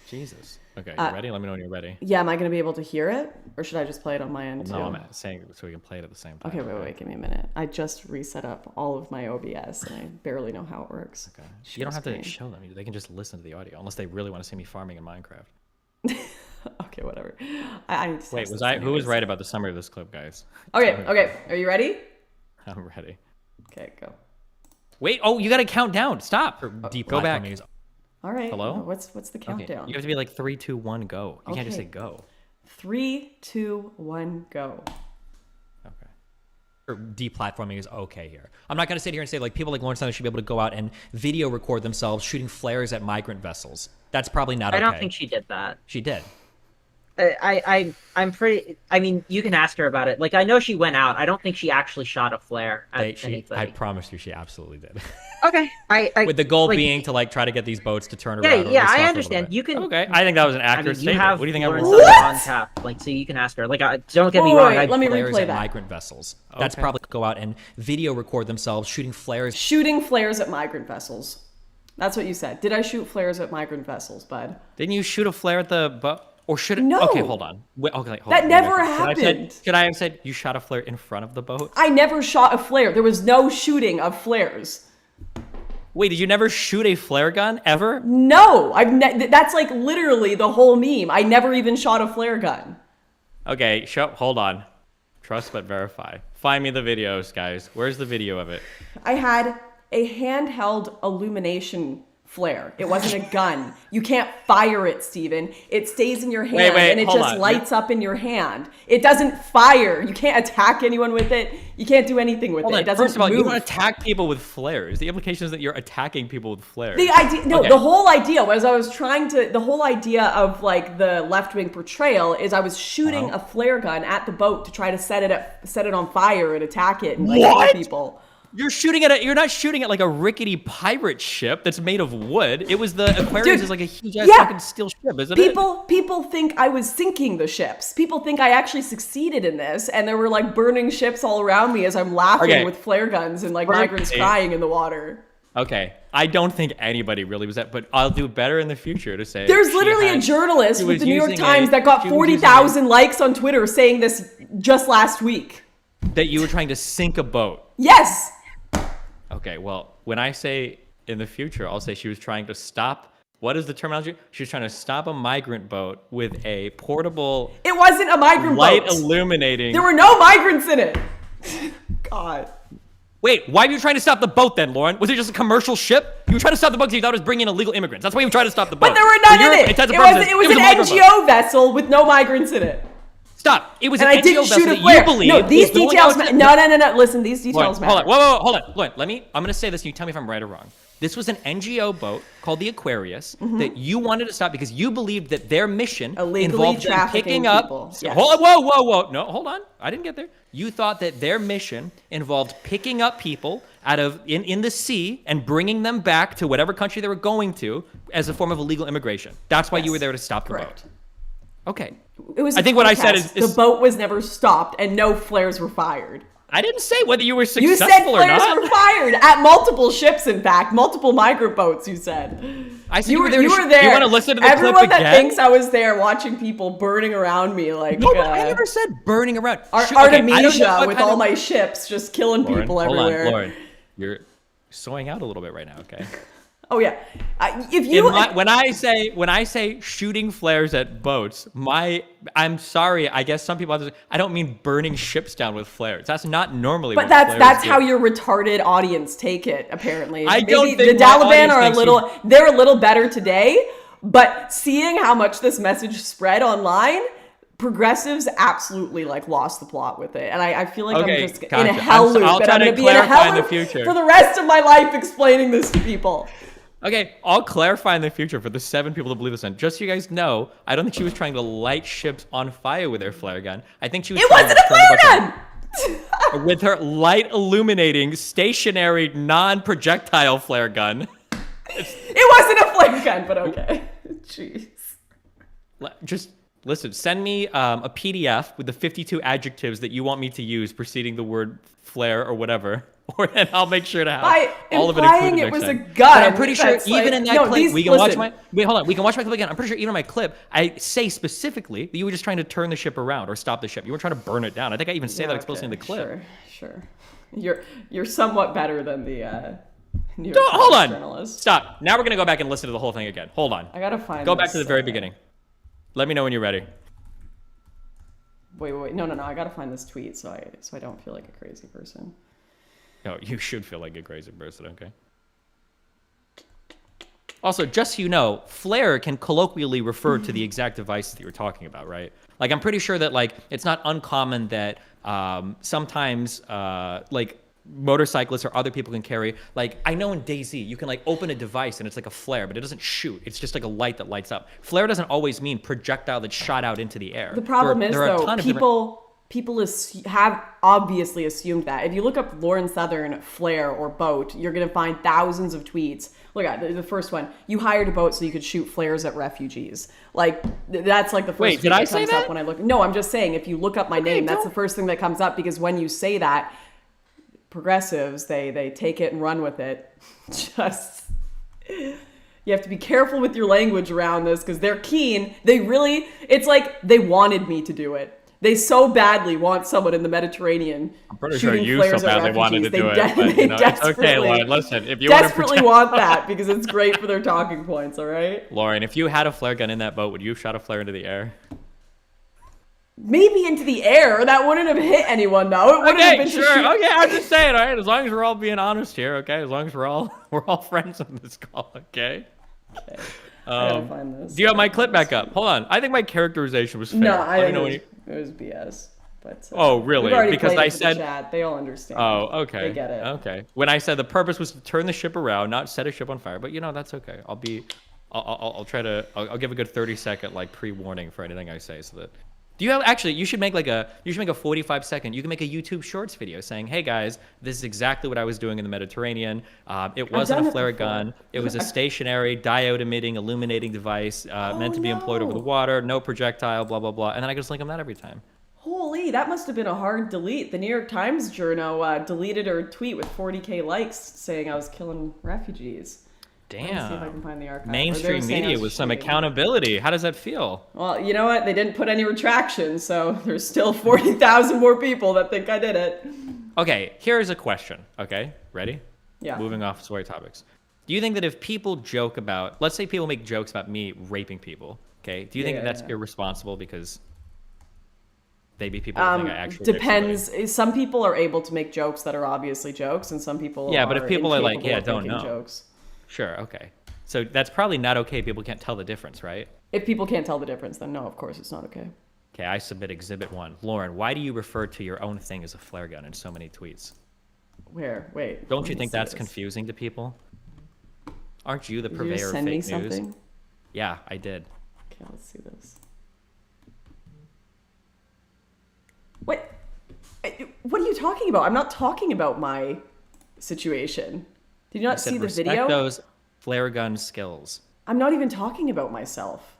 Jesus. Okay, you ready? Let me know when you're ready. Yeah, am I going to be able to hear it? Or should I just play it on my end too? No, I'm saying so we can play it at the same time. Okay, wait, give me a minute. I just reset up all of my OBS and I barely know how it works. Okay. You don't have to show them. They can just listen to the audio, unless they really want to see me farming in Minecraft. Okay, whatever. I need to Wait, who was right about the summary of this clip, guys? Okay. Are you ready? I'm ready. Okay, go. Wait, you got to count down. Stop. Go back. All right. Hello? What's the countdown? Okay. You have to be like 3, 2, 1, go. You can't just say go. 3, 2, 1, go. Okay. Or deplatforming is okay here. I'm not going to sit here and say like people like Lawrence Sanders should be able to go out and video record themselves shooting flares at migrant vessels. That's probably not okay. I don't think she did that. She did. I'm pretty. I mean, you can ask her about it. Like, I know she went out. I don't think she actually shot a flare at anybody. I promise you, she absolutely did. Okay. With the goal being to like try to get these boats to turn around. Yeah, I understand. You can. Okay, I think that was an accurate statement. What do you think? On tap, like, so you can ask her. Like, don't get me wrong. Let me replay that. Migrant vessels. Okay. That's probably go out and video record themselves shooting flares. Shooting flares at migrant vessels. That's what you said. Did I shoot flares at migrant vessels, bud? Didn't you shoot a flare at the boat? Or should it? No. Okay, hold on. That never happened. Should I have said you shot a flare in front of the boat? I never shot a flare. There was no shooting of flares. Wait, did you never shoot a flare gun ever? No, that's like literally the whole meme. I never even shot a flare gun. Okay, hold on. Trust but verify. Find me the videos, guys. Where's the video of it? I had a handheld illumination flare. It wasn't a gun. You can't fire it, Steven. It stays in your hand and it just lights up in your hand. It doesn't fire. You can't attack anyone with it. You can't do anything with it. It doesn't First of all, move. you don't attack people with flares. The implication is that you're attacking people with flares. The whole idea was the whole idea of like the left-wing portrayal is I was shooting a flare gun at the boat to try to set it on fire and attack it and like kill people. You're not shooting at like a rickety pirate ship that's made of wood. It was the Aquarius is like a huge ass fucking steel ship, isn't it? People think I was sinking the ships. People think I actually succeeded in this, and there were like burning ships all around me as I'm laughing with flare guns and like migrants crying in the water. Okay, I don't think anybody really was that, but I'll do better in the future to say. There's literally a journalist with the New York Times that got 40,000 likes on Twitter saying this just last week. That you were trying to sink a boat. Yes. Okay, well, when I say in the future, I'll say she was trying to stop. What is the terminology? She was trying to stop a migrant boat with a portable. It wasn't a migrant boat. Light illuminating. There were no migrants in it. God. Wait, why were you trying to stop the boat then, Lauren? Was it just a commercial ship? You were trying to stop the boat because you thought it was bringing in illegal immigrants. That's why you were trying to stop the boat. But there were none in it. It was an NGO vessel with no migrants in it. Stop. It was an NGO vessel that you believe. No, these details matter. No. Listen, these details matter. Hold on. Lauren, I'm going to say this and you tell me if I'm right or wrong. This was an NGO boat called the Aquarius that you wanted to stop because you believed that their mission involved them picking up people. Yes. Whoa. No, hold on. I didn't get there. You thought that their mission involved picking up people out of in the sea and bringing them back to whatever country they were going to as a form of illegal immigration. That's why you were there to stop the boat. Okay. It was. I think what I said is the boat was never stopped and no flares were fired. I didn't say whether you were You said successful or flares not. were fired at multiple ships, in fact, multiple migrant boats. You said. I said You you were there. You want to listen to the Everyone clip that again? thinks I was there watching people burning around me like No, but I never said burning around. Okay, I don't know Artemisia what with kind all of- my ships just killing Lauren, people hold everywhere. on, Lauren. You're soying out a little bit right now, okay? Oh yeah, if you When I say shooting flares at boats, I'm sorry. I guess some people I don't mean burning ships down with flares. That's not normally. But what that's flares do. how your retarded audience take it. Apparently, I maybe don't think the my Taliban audience are a thinks little. They're a little better today, but seeing how much this message spread online, progressives absolutely like lost the plot with it, and I feel like Okay, I'm just in gotcha. a hell loop, I'll and try I'm to gonna be in a clarify hell in the loop future. for the rest of my life explaining this to people. Okay, I'll clarify in the future for the 7 people to believe this in. Just so you guys know, I don't think she was trying to light ships on fire with her flare gun. I think she was. It trying wasn't to a turn flare bunch gun. of- with her light illuminating stationary non-projectile flare gun. It wasn't a flare gun, but okay. Jeez. Just listen. Send me a PDF with the 52 adjectives that you want me to use preceding the word flare or whatever, and I'll make sure to have By all of it implying included it next was a time. gun, But I'm pretty sure that's even like- in that no, clip, these- we can watch listen. my. Wait, hold on. We can watch my clip again. I'm pretty sure even in my clip, I say specifically that you were just trying to turn the ship around or stop the ship. You weren't trying to burn it down. I think I even say that explicitly in the clip. Sure. You're somewhat better than the New York Hold Times on. journalist. Stop. Now we're gonna go back and listen to the whole thing again. Hold on. I gotta find. Go back this, to the very beginning. Let me know when you're ready. Wait. No. I gotta find this tweet so I don't feel like a crazy person. No, you should feel like a crazy person, okay? Also, just so you know, flare can colloquially refer to the exact device that you were talking about, right? Like, I'm pretty sure that, like, it's not uncommon that sometimes, like, motorcyclists or other people can carry, like, I know in DayZ, you can, like, open a device and it's like a flare, but it doesn't shoot. It's just like a light that lights up. Flare doesn't always mean projectile that's shot out into the air. The problem is, there are a though, ton of people have obviously assumed that. If you look up Lauren Southern flare or boat, you're going to find thousands of tweets. Look at the first one. You hired a boat so you could shoot flares at refugees. Like, that's like the first Wait, tweet did I that say comes that? up when I look. No, I'm just saying, if you look up my name, that's the first thing that comes up, because when you say that, progressives, they take it and run with it. Just... You have to be careful with your language around this, because they're keen. It's like they wanted me to do it. They so badly want someone in the Mediterranean I'm pretty sure shooting you flares so at badly wanted to refugees. do it, They but, you know, it's okay, desperately, Lauren. Listen, if you want to desperately want that, because it's great for their talking points, all right? Lauren, if you had a flare gun in that boat, would you have shot a flare into the air? Maybe into the air. That wouldn't have hit anyone, though. It wouldn't have Okay, been sure. to shoot. Okay, I'm just saying, all right? As long as we're all being honest here, okay? As long as we're all friends on this call, okay? Okay. I gotta find this. Do you have my clip back up? Hold on. I think my characterization was fair. No, Let I me think know it when was, you... it was BS. But, Oh, really? we've already Because played I it for the said- chat. They all understand. Oh, okay. They get it. Okay. When I said the purpose was to turn the ship around, not set a ship on fire, but you know that's okay. I'll try to. I'll give a good 30-second like pre-warning for anything I say, so that. Do you have actually? You should make a 45-second. You can make a YouTube Shorts video saying, "Hey guys, this is exactly what I was doing in the Mediterranean. It wasn't done a it flare before. gun. It was a stationary diode-emitting illuminating device meant to be employed over the no. water. No projectile. Blah blah blah." And then I just link them that every time. Holy, that must have been a hard delete. The New York Times journo deleted her tweet with 40K likes saying I was killing refugees. Let me see if I Damn. can find the archive. Or they Mainstream were saying I media was with some shooting. accountability. How does that feel? Well, you know what? They didn't put any retraction, so there's still 40,000 more people that think I did it. Okay, here's a question. Okay, ready? Yeah. Moving off swear topics. Do you think that if people joke about, let's say people make jokes about me raping people, okay? Do you think Yeah, that that's yeah. irresponsible because maybe people think I actually raped Depends. Some people are able to make jokes that are obviously jokes, and some people Yeah, but if people are like, incapable yeah, of don't making know. jokes. somebody? Sure, okay. So that's probably not okay. People can't tell the difference, right? If people can't tell the difference, then no, of course it's not okay. Okay, I submit Exhibit 1. Lauren, why do you refer to your own thing as a flare gun in so many tweets? Where? Wait. Don't let you me think see that's this. confusing to people? Aren't you the Did you purveyor just of send me fake news? something? Yeah, I did. Okay, let's see this. What? What are you talking about? I'm not talking about my situation. Did you I not said see the respect video? those flare gun skills. I'm not even talking about myself.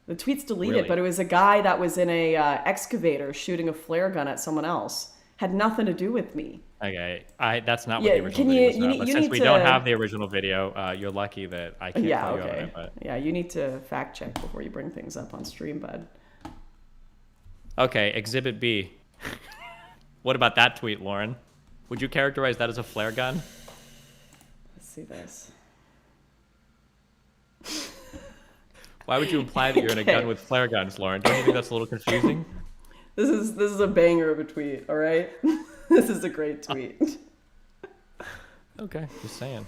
The tweet's deleted, Really? but it was a guy that was in a excavator shooting a flare gun at someone else. Had nothing to do with me. Okay, that's not what Yeah, the original video was about. But you since need we to. don't have the original video, you're lucky that I can't Yeah, call you out on okay. it. But Yeah, you need to fact check before you bring things up on stream, bud. okay, Exhibit B. What about that tweet, Lauren? Would you characterize that as a flare gun? Let's see this. Why would you imply that you're in a gun with flare guns, Lauren? Don't you think that's a little confusing? This is a banger of a tweet, all right? This is a great tweet. Okay, just saying.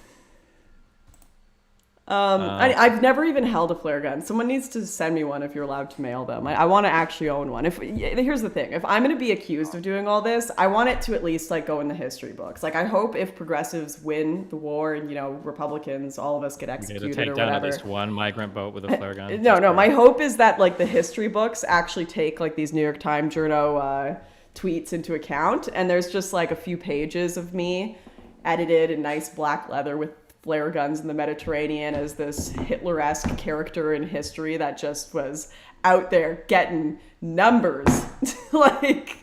I've never even held a flare gun. Someone needs to send me one if you're allowed to mail them. I want to actually own one. Here's the thing: if I'm going to be accused of doing all this, I want it to at least like go in the history books. Like I hope if progressives win the war and Republicans, all of us get You executed need to take or down whatever. at least one migrant boat with a flare gun. No. My hope is that like the history books actually take like these New York Times journo tweets into account, and there's just like a few pages of me edited in nice black leather with flare guns in the Mediterranean as this Hitler-esque character in history that just was out there getting numbers, like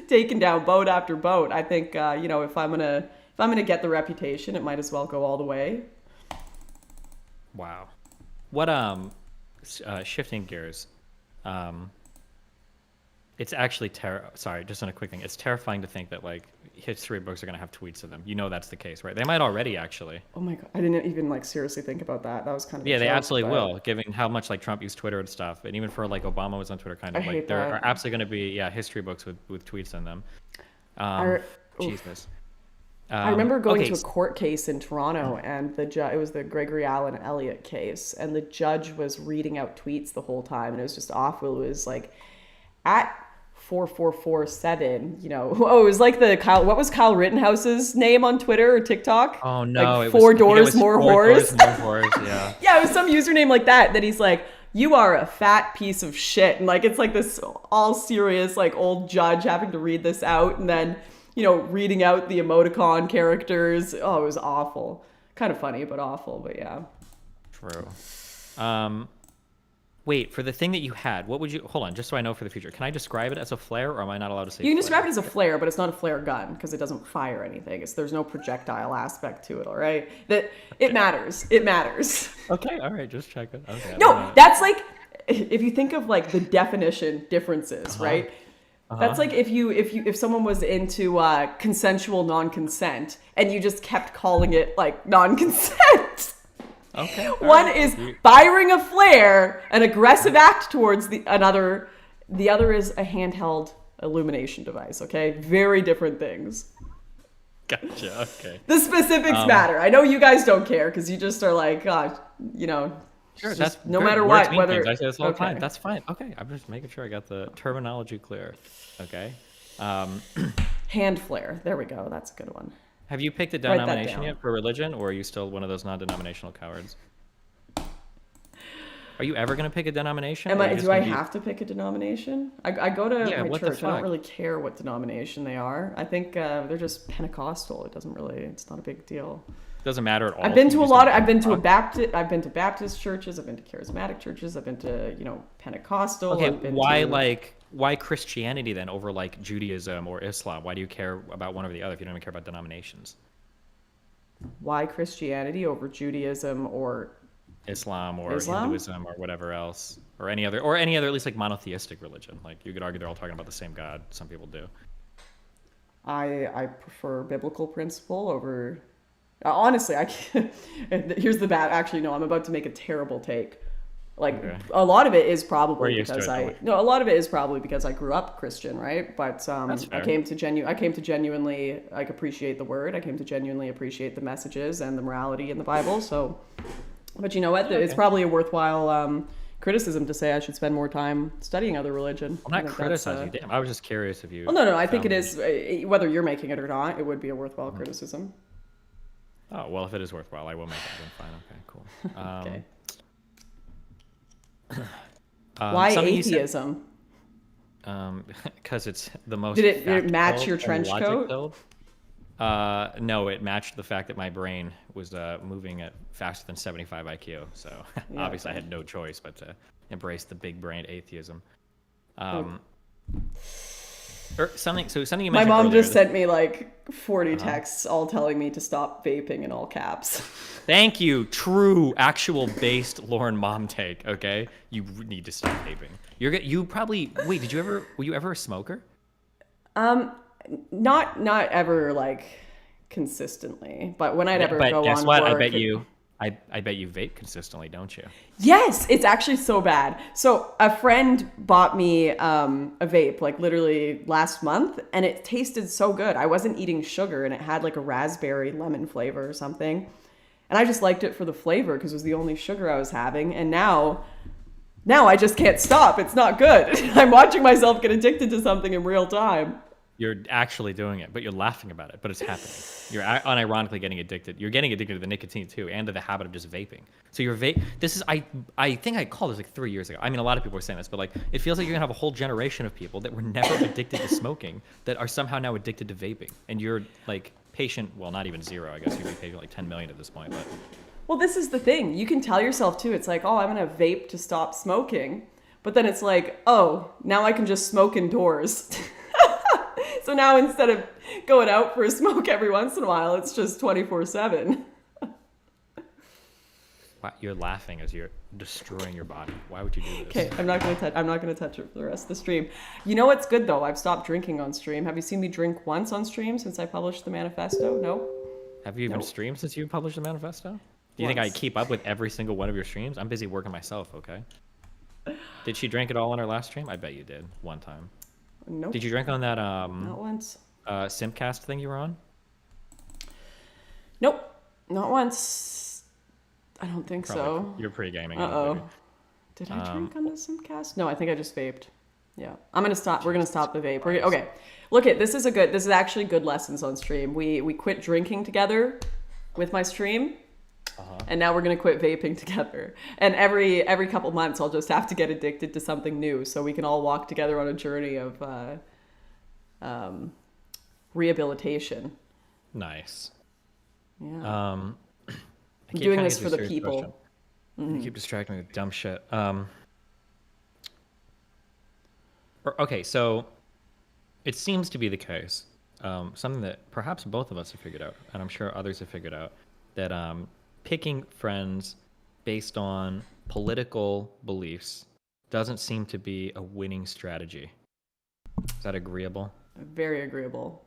taking down boat after boat. I think if I'm gonna get the reputation, it might as well go all the way. Wow. What shifting gears. It's actually sorry, just on a quick thing. It's terrifying to think that like history books are gonna have tweets in them. You know that's the case, right? They might already actually. Oh my god, I didn't even like seriously think about that. That was kind of yeah, a they joke, absolutely but will, given how much like Trump used Twitter and stuff, and even for like Obama was on Twitter, kind of I like hate there that. are absolutely gonna be history books with tweets in them. Jesus. I remember going okay, to a court case in Toronto, and it was the Gregory Allen Elliott case, and the judge was reading out tweets the whole time, and it was just awful. It was like at 4447, it was like what was Kyle Rittenhouse's name on Twitter or TikTok? Oh no, like four doors, more whores. Yeah. Yeah, it was some username like that he's like, you are a fat piece of shit. And like, it's like this all serious, like old judge having to read this out and then, reading out the emoticon characters. Oh, it was awful. Kind of funny, but awful, but yeah. True. Wait, for the thing that you had, what would you, hold on, just so I know for the future, can I describe it as a flare or am I not allowed to say You can flare? describe it as a flare, but it's not a flare gun because it doesn't fire anything. There's no projectile aspect to it, all right? It matters. It matters. Okay, all right, just check it. Okay. No, that's like, if you think of like the definition differences, right? That's like if someone was into consensual non-consent and you just kept calling it like non-consent. Okay. One is firing a flare, an aggressive act towards another. The other is a handheld illumination device, okay? Very different things. Gotcha, okay. The specifics matter. I know you guys don't care because you just are like, Sure, just, that's no good. matter Words what, mean whether things. I say this all the okay. time. That's fine. Okay, I'm just making sure I got the terminology clear. Okay. Hand flare. There we go. That's a good one. Have you picked a Write that denomination down. yet for religion, or are you still one of those non-denominational cowards? Are you ever going to pick a denomination? Do I have to pick a denomination? I go to my what the church. I don't fuck? really care what denomination they are. I think they're just Pentecostal. It's not a big deal. Doesn't matter at all. I've been to a lot. I've been to Baptist. I've been to Baptist churches. I've been to charismatic churches. I've been to Pentecostal. Okay, I've been why Christianity then over like Judaism or Islam? Why do you care about one or the other if you don't even care about denominations? Why Christianity over Judaism or Islam or Islam? Hinduism or whatever else, or any other at least like monotheistic religion. Like you could argue they're all talking about the same God. Some people do. I prefer biblical principle over. Honestly, I can't. Here's the bad. Actually, no. I'm about to make a terrible take. Like a lot of it is probably because a lot of it is probably because I grew up Christian, right? But I came to genuinely like appreciate the word. I came to genuinely appreciate the messages and the morality in the Bible. So, but you know what? It's probably a worthwhile criticism to say I should spend more time studying other religion. I'm not criticizing you. Damn, I was just curious if you. Well, no. I think it is whether you're making it or not. It would be a worthwhile criticism. Oh well, if it is worthwhile, I will make it. Then fine. Okay, cool. Okay. Why atheism? Because it's the most. Did it match your trench coat? No, it matched the fact that my brain was moving at faster than 75 IQ. So obviously I had no choice but to embrace the big brain atheism. Or something. So something you My mentioned mom earlier. just sent me like 40 Uh-huh. texts all telling me to stop vaping in all caps. Thank you. True, actual based Lauren mom take. Okay, you need to stop vaping. You probably wait. Were you ever a smoker? Um, not ever like consistently, but when I'd ever But go guess on what? work. I bet you vape consistently, don't you? Yes, it's actually so bad. So a friend bought me a vape like literally last month, and it tasted so good. I wasn't eating sugar, and it had like a raspberry lemon flavor or something, and I just liked it for the flavor because it was the only sugar I was having. And now I just can't stop. It's not good. I'm watching myself get addicted to something in real time. You're actually doing it, but you're laughing about it, but it's happening. You're unironically getting addicted. You're getting addicted to the nicotine too, and to the habit of just vaping. So you're vape. This is I think I called this like 3 years ago. I mean, a lot of people are saying this, but like it feels like you're gonna have a whole generation of people that were never addicted to smoking that are somehow now addicted to vaping, and you're like patient. Well, not even zero. I guess you'd be patient like 10 million at this point, but. Well, this is the thing. You can tell yourself too. It's like, oh, I'm gonna vape to stop smoking, but then it's like, oh, now I can just smoke indoors. So now instead of going out for a smoke every once in a while, it's just 24/7. Wow, you're laughing as you're destroying your body. Why would you do this? Okay, I'm not gonna touch it for the rest of the stream. You know what's good though? I've stopped drinking on stream. Have you seen me drink once on stream since I published the manifesto? No. Have you even Nope. streamed since you published the manifesto? Do you think I Once. keep up with every single one of your streams? I'm busy working myself, okay? Did she drink it all on her last stream? I bet you did, one time. Nope. Did you drink on that Not once. Simcast thing you were on? Nope. Not once. I don't think so. You're pre-gaming. Uh-oh. Did I drink on the Simcast? No, I think I just vaped. Yeah. I'm gonna stop. We're gonna stop the vape. Okay. Look at this is actually good lessons on stream. We quit drinking together with my stream. And now we're gonna quit vaping together. And every couple months, I'll just have to get addicted to something new, so we can all walk together on a journey of rehabilitation. Nice. Yeah, I'm I'm doing this for the people. You keep distracting me with dumb shit. Okay, so it seems to be the case, something that perhaps both of us have figured out, and I'm sure others have figured out, that picking friends based on political beliefs doesn't seem to be a winning strategy. Is that agreeable? Very agreeable.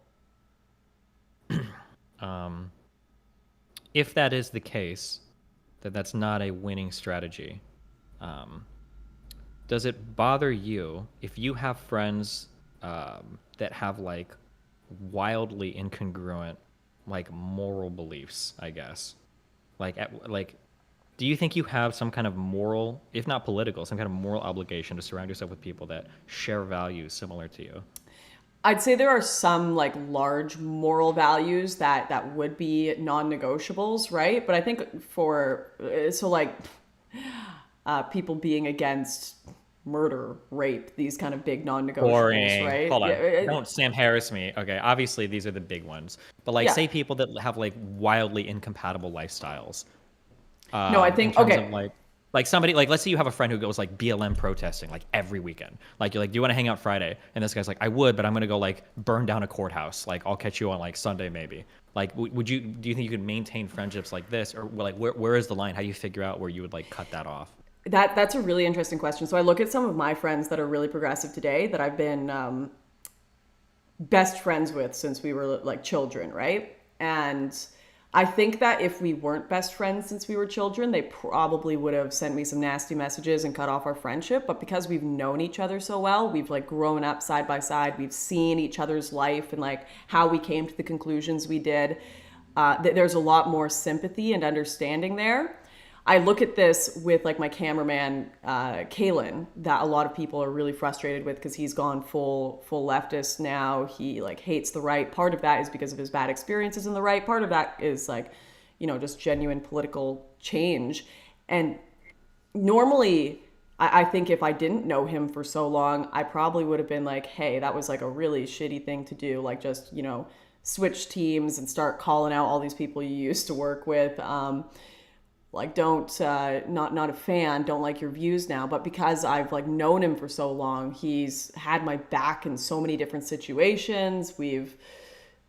If that is the case, that that's not a winning strategy, does it bother you if you have friends that have like wildly incongruent like moral beliefs, I guess? Like, do you think you have some kind of moral, if not political, some kind of moral obligation to surround yourself with people that share values similar to you? I'd say there are some like large moral values that would be non-negotiables, right? But I think for people being against murder, rape, these kind of big non-negotiables, Boring. right? Hold on. Yeah, Don't Sam Harris me. Okay, obviously these are the big ones. But like, Yeah. say people that have like wildly incompatible lifestyles. No, I think in terms okay. of like somebody like let's say you have a friend who goes like BLM protesting like every weekend. Like you're like, do you want to hang out Friday? And this guy's like, I would, but I'm gonna go like burn down a courthouse. Like I'll catch you on like Sunday maybe. Like do you think you could maintain friendships like this, or like where is the line? How do you figure out where you would like cut that off? That's a really interesting question. So I look at some of my friends that are really progressive today that I've been best friends with since we were like children, right? And I think that if we weren't best friends since we were children, they probably would have sent me some nasty messages and cut off our friendship. But because we've known each other so well, we've like grown up side by side, we've seen each other's life and like how we came to the conclusions we did. There's a lot more sympathy and understanding there. I look at this with like my cameraman, Kalen, that a lot of people are really frustrated with because he's gone full leftist now. He like hates the right. Part of that is because of his bad experiences in the right. Part of that is like, just genuine political change. And normally, I think if I didn't know him for so long, I probably would have been like, hey, that was like a really shitty thing to do. Like just, switch teams and start calling out all these people you used to work with. like don't not a fan, don't like your views now, but because I've like known him for so long, he's had my back in so many different situations. We've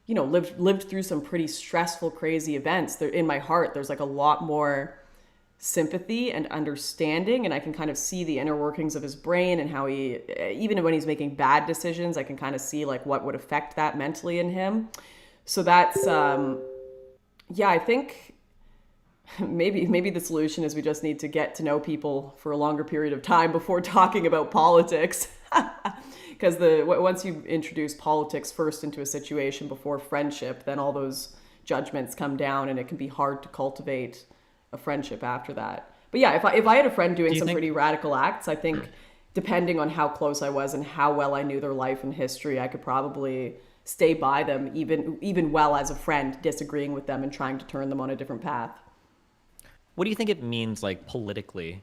lived through some pretty stressful, crazy events. There, in my heart, there's like a lot more sympathy and understanding, and I can kind of see the inner workings of his brain and how he, even when he's making bad decisions, I can kind of see like what would affect that mentally in him. So that's yeah, I think maybe the solution is we just need to get to know people for a longer period of time before talking about politics. Because once you introduce politics first into a situation before friendship, then all those judgments come down, and it can be hard to cultivate a friendship after that. But yeah, if I had a friend doing Do you some think? pretty radical acts, I think depending on how close I was and how well I knew their life and history, I could probably stay by them even well as a friend, disagreeing with them and trying to turn them on a different path. What do you think it means, like politically?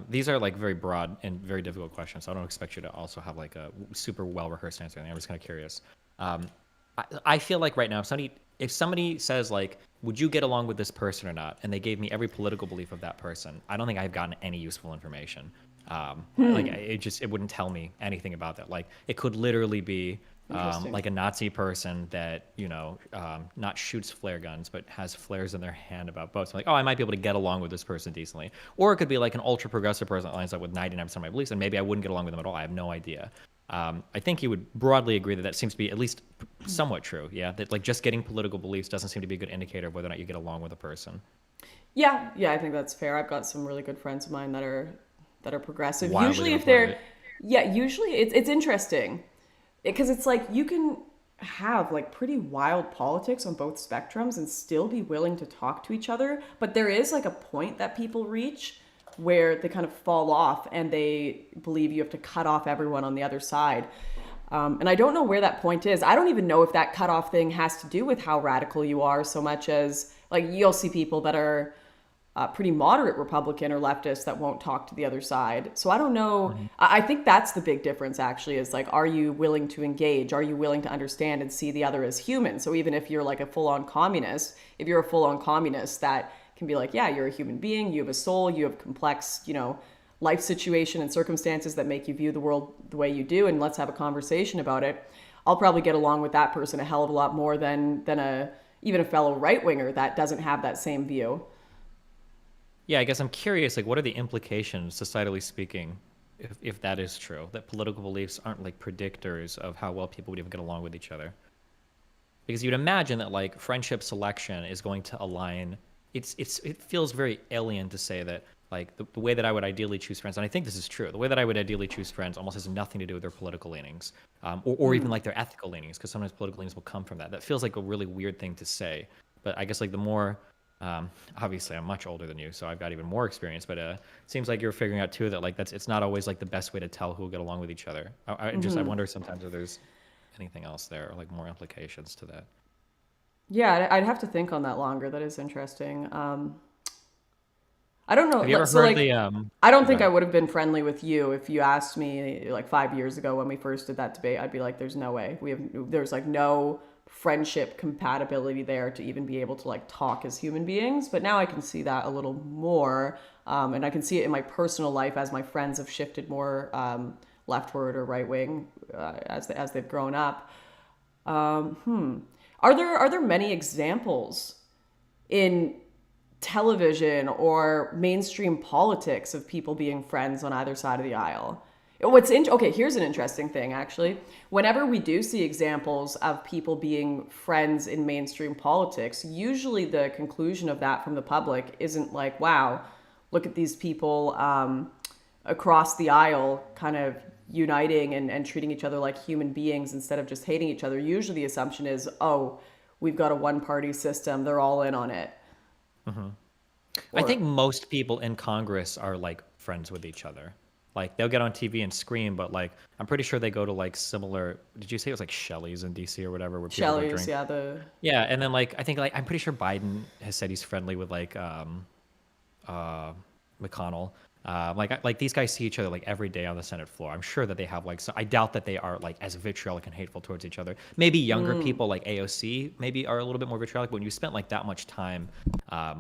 These are like very broad and very difficult questions. So I don't expect you to also have like a super well rehearsed answer. I'm just kind of curious. I feel like right now, if somebody says like, "Would you get along with this person or not?" and they gave me every political belief of that person, I don't think I've gotten any useful information. It wouldn't tell me anything about that. Like it could literally be Interesting. like a Nazi person that not shoots flare guns but has flares in their hand about boats. I'm like, oh, I might be able to get along with this person decently. Or it could be like an ultra progressive person that lines up with 99% of my beliefs, and maybe I wouldn't get along with them at all. I have no idea. I think you would broadly agree that that seems to be at least somewhat true. Yeah, that like just getting political beliefs doesn't seem to be a good indicator of whether or not you get along with a person. Yeah, I think that's fair. I've got some really good friends of mine that are progressive. Wildly Usually, if reported they're it. yeah, usually it's interesting because it's like you can have like pretty wild politics on both spectrums and still be willing to talk to each other, but there is like a point that people reach where they kind of fall off and they believe you have to cut off everyone on the other side. And I don't know where that point is. I don't even know if that cutoff thing has to do with how radical you are so much as like you'll see people that are pretty moderate Republican or leftist that won't talk to the other side. So I don't know. Mhm. I think that's the big difference actually is like, are you willing to engage? Are you willing to understand and see the other as human? So even if you're like a full on communist, if you're a full on communist, that can be like, yeah, you're a human being, you have a soul, you have complex, life situation and circumstances that make you view the world the way you do, and let's have a conversation about it. I'll probably get along with that person a hell of a lot more than a even a fellow right winger that doesn't have that same view. Yeah, I guess I'm curious, like, what are the implications, societally speaking, if that is true, that political beliefs aren't like predictors of how well people would even get along with each other? Because you'd imagine that like friendship selection is going to align. It feels very alien to say that like the way that I would ideally choose friends, and I think this is true. The way that I would ideally choose friends almost has nothing to do with their political leanings, or even like their ethical leanings, because sometimes political leanings will come from that. That feels like a really weird thing to say. But I guess like the more obviously, I'm much older than you, so I've got even more experience. But it seems like you're figuring out too that like it's not always like the best way to tell who will get along with each other. I wonder sometimes if there's anything else there or like more implications to that. Yeah, I'd have to think on that longer. That is interesting. I don't know. Have you ever So heard like, the I don't go think I ahead. would have been friendly with you if you asked me like 5 years ago when we first did that debate. I'd be like, "There's no way. There's like no friendship compatibility there to even be able to like talk as human beings." But now I can see that a little more, and I can see it in my personal life as my friends have shifted more leftward or right wing as they've grown up. Are there many examples in television or mainstream politics of people being friends on either side of the aisle? Okay, here's an interesting thing actually. Whenever we do see examples of people being friends in mainstream politics, usually the conclusion of that from the public isn't like, wow, look at these people across the aisle kind of uniting and treating each other like human beings instead of just hating each other. Usually the assumption is, oh, we've got a one party system, they're all in on it. I Or think most people in Congress are like friends with each other. Like they'll get on TV and scream, but like I'm pretty sure they go to like similar. Did you say it was like Shelley's in DC or whatever, where people go Shelley's, drink? yeah, the Yeah, and then like I think like I'm pretty sure Biden has said he's friendly with like uh, McConnell. Like these guys see each other like every day on the Senate floor. I'm sure that they have like, so I doubt that they are like as vitriolic and hateful towards each other. Maybe younger people like AOC maybe are a little bit more vitriolic, but when you spent like that much time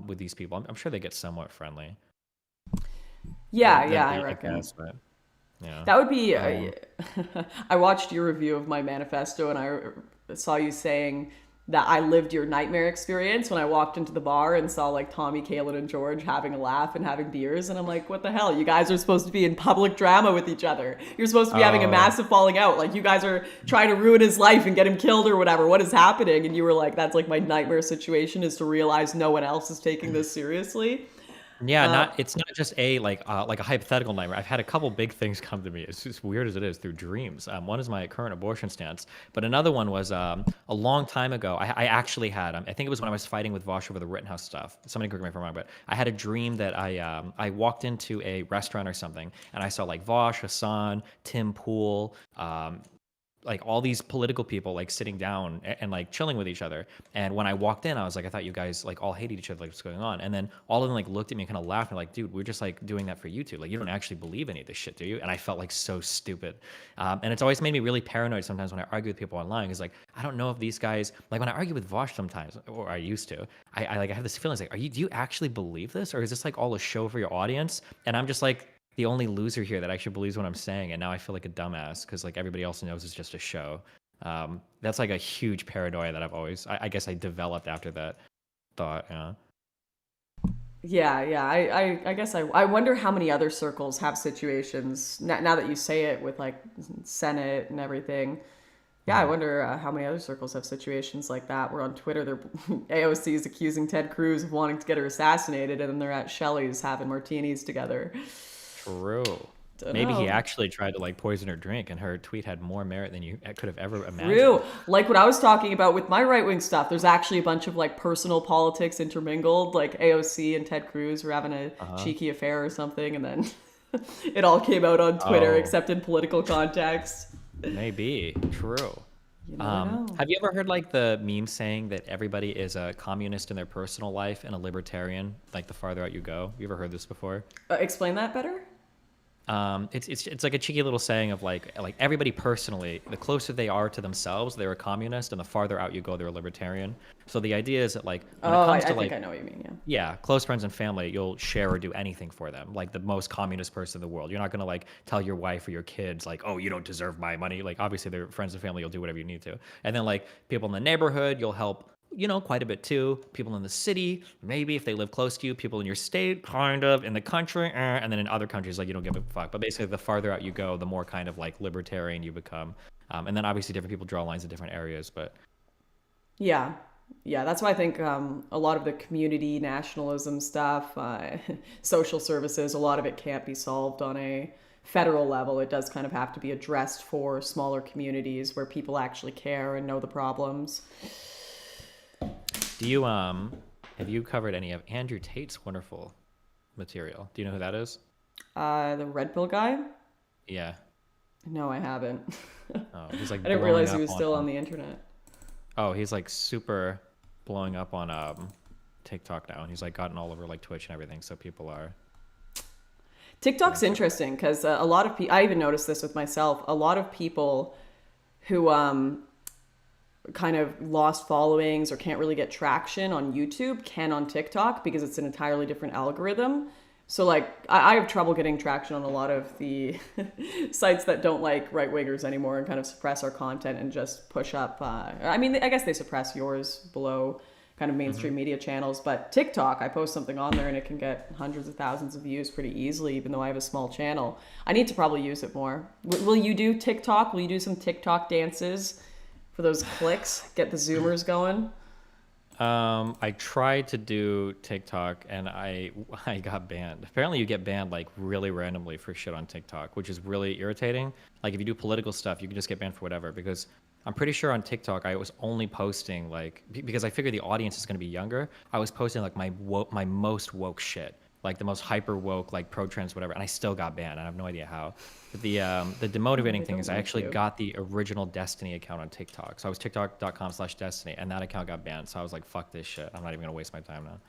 with these people, I'm sure they get somewhat friendly. Yeah, Than yeah, I me, I reckon. guess, but yeah. That would be. Um, I watched your review of my manifesto, and I saw you saying that I lived your nightmare experience when I walked into the bar and saw like Tommy, Kaylin, and George having a laugh and having beers, and I'm like, what the hell? You guys are supposed to be in public drama with each other. You're supposed to be having a oh, massive falling out. Like you guys are trying to ruin his life and get him killed or whatever. What is happening? And you were like, that's like my nightmare situation is to realize no one else is taking this seriously. yeah, not it's not just like a hypothetical nightmare. I've had a couple big things come to me. It's as weird as it is through dreams. One is my current abortion stance, but another one was a long time ago. I actually had I think it was when I was fighting with Vosh over the Rittenhouse stuff. Somebody correct me if I'm wrong, but I had a dream that I walked into a restaurant or something and I saw like Vosh, Hassan, Tim Pool, like all these political people like sitting down and like chilling with each other. And when I walked in, I was like, I thought you guys like all hated each other. Like what's going on? And then all of them like looked at me and kind of laughed and like, dude, we're just like doing that for you two. Like you don't actually believe any of this shit, do you? And I felt like so stupid. And it's always made me really paranoid sometimes when I argue with people online. Because like I don't know if these guys like when I argue with Vosh sometimes, or I used to, I like I have this feeling like, do you actually believe this, or is this like all a show for your audience? And I'm just like the only loser here that actually believes what I'm saying, and now I feel like a dumbass because like everybody else knows it's just a show. That's like a huge paranoia that I guess I developed after that thought. Yeah. Yeah, yeah. I guess I wonder how many other circles have situations now that you say it with like Senate and everything. Yeah, I Mhm. wonder how many other circles have situations like that where on Twitter they're AOC is accusing Ted Cruz of wanting to get her assassinated, and then they're at Shelley's having martinis together. True. Don't Maybe he know. actually tried to like poison her drink, and her tweet had more merit than you could have ever True. imagined. Like what I was talking about with my right wing stuff, there's actually a bunch of like personal politics intermingled. Like AOC and Ted Cruz were having a Uh huh. cheeky affair or something, and then it all came out on Twitter, Oh, except in political context. maybe true. You never know. Have you ever heard like the meme saying that everybody is a communist in their personal life and a libertarian like the farther out you go? You ever heard this before? Explain that better? It's like a cheeky little saying of like everybody personally, the closer they are to themselves, they're a communist, and the farther out you go, they're a libertarian. So the idea is that like when it Oh, comes I to think like I know what you mean. Yeah. yeah, close friends and family, you'll share or do anything for them. Like the most communist person in the world, you're not gonna like tell your wife or your kids like, oh, you don't deserve my money. Like obviously, they're friends and family, you'll do whatever you need to. And then like people in the neighborhood, you'll help quite a bit too. People in the city, maybe if they live close to you, people in your state, kind of, in the country, and then in other countries, like you don't give a fuck. But basically, the farther out you go, the more kind of like libertarian you become. And then obviously, different people draw lines in different areas. But Yeah. Yeah, that's why I think a lot of the community nationalism stuff, social services, a lot of it can't be solved on a federal level. It does kind of have to be addressed for smaller communities where people actually care and know the problems. do you have you covered any of Andrew Tate's wonderful material? Do you know who that is? The red pill guy? Yeah. No, I haven't. Oh, he's like I didn't blowing realize he up was on. still on the internet. Oh, he's like super blowing up on TikTok now, and he's like gotten all over like Twitch and everything. So people are TikTok's interesting because a lot of people, I even noticed this with myself, a lot of people who kind of lost followings or can't really get traction on YouTube can on TikTok because it's an entirely different algorithm. So like I have trouble getting traction on a lot of the sites that don't like right wingers anymore and kind of suppress our content and just push up. I mean, I guess they suppress yours below kind of Mhm. mainstream media channels, but TikTok, I post something on there and it can get hundreds of thousands of views pretty easily, even though I have a small channel. I need to probably use it more. Will you do TikTok? Will you do some TikTok dances for those clicks? Get the Zoomers going? I tried to do TikTok and I got banned. Apparently, you get banned like really randomly for shit on TikTok, which is really irritating. Like if you do political stuff, you can just get banned for whatever. Because I'm pretty sure on TikTok I was only posting like because I figured the audience is going to be younger. I was posting like my most woke shit, like the most hyper woke, like pro trans whatever, and I still got banned. I have no idea how. But the Oh, demotivating they thing don't is I like actually you. got the original Destiny account on TikTok. So I was tiktok.com/Destiny, and that account got banned. So I was like, fuck this shit. I'm not even gonna waste my time now.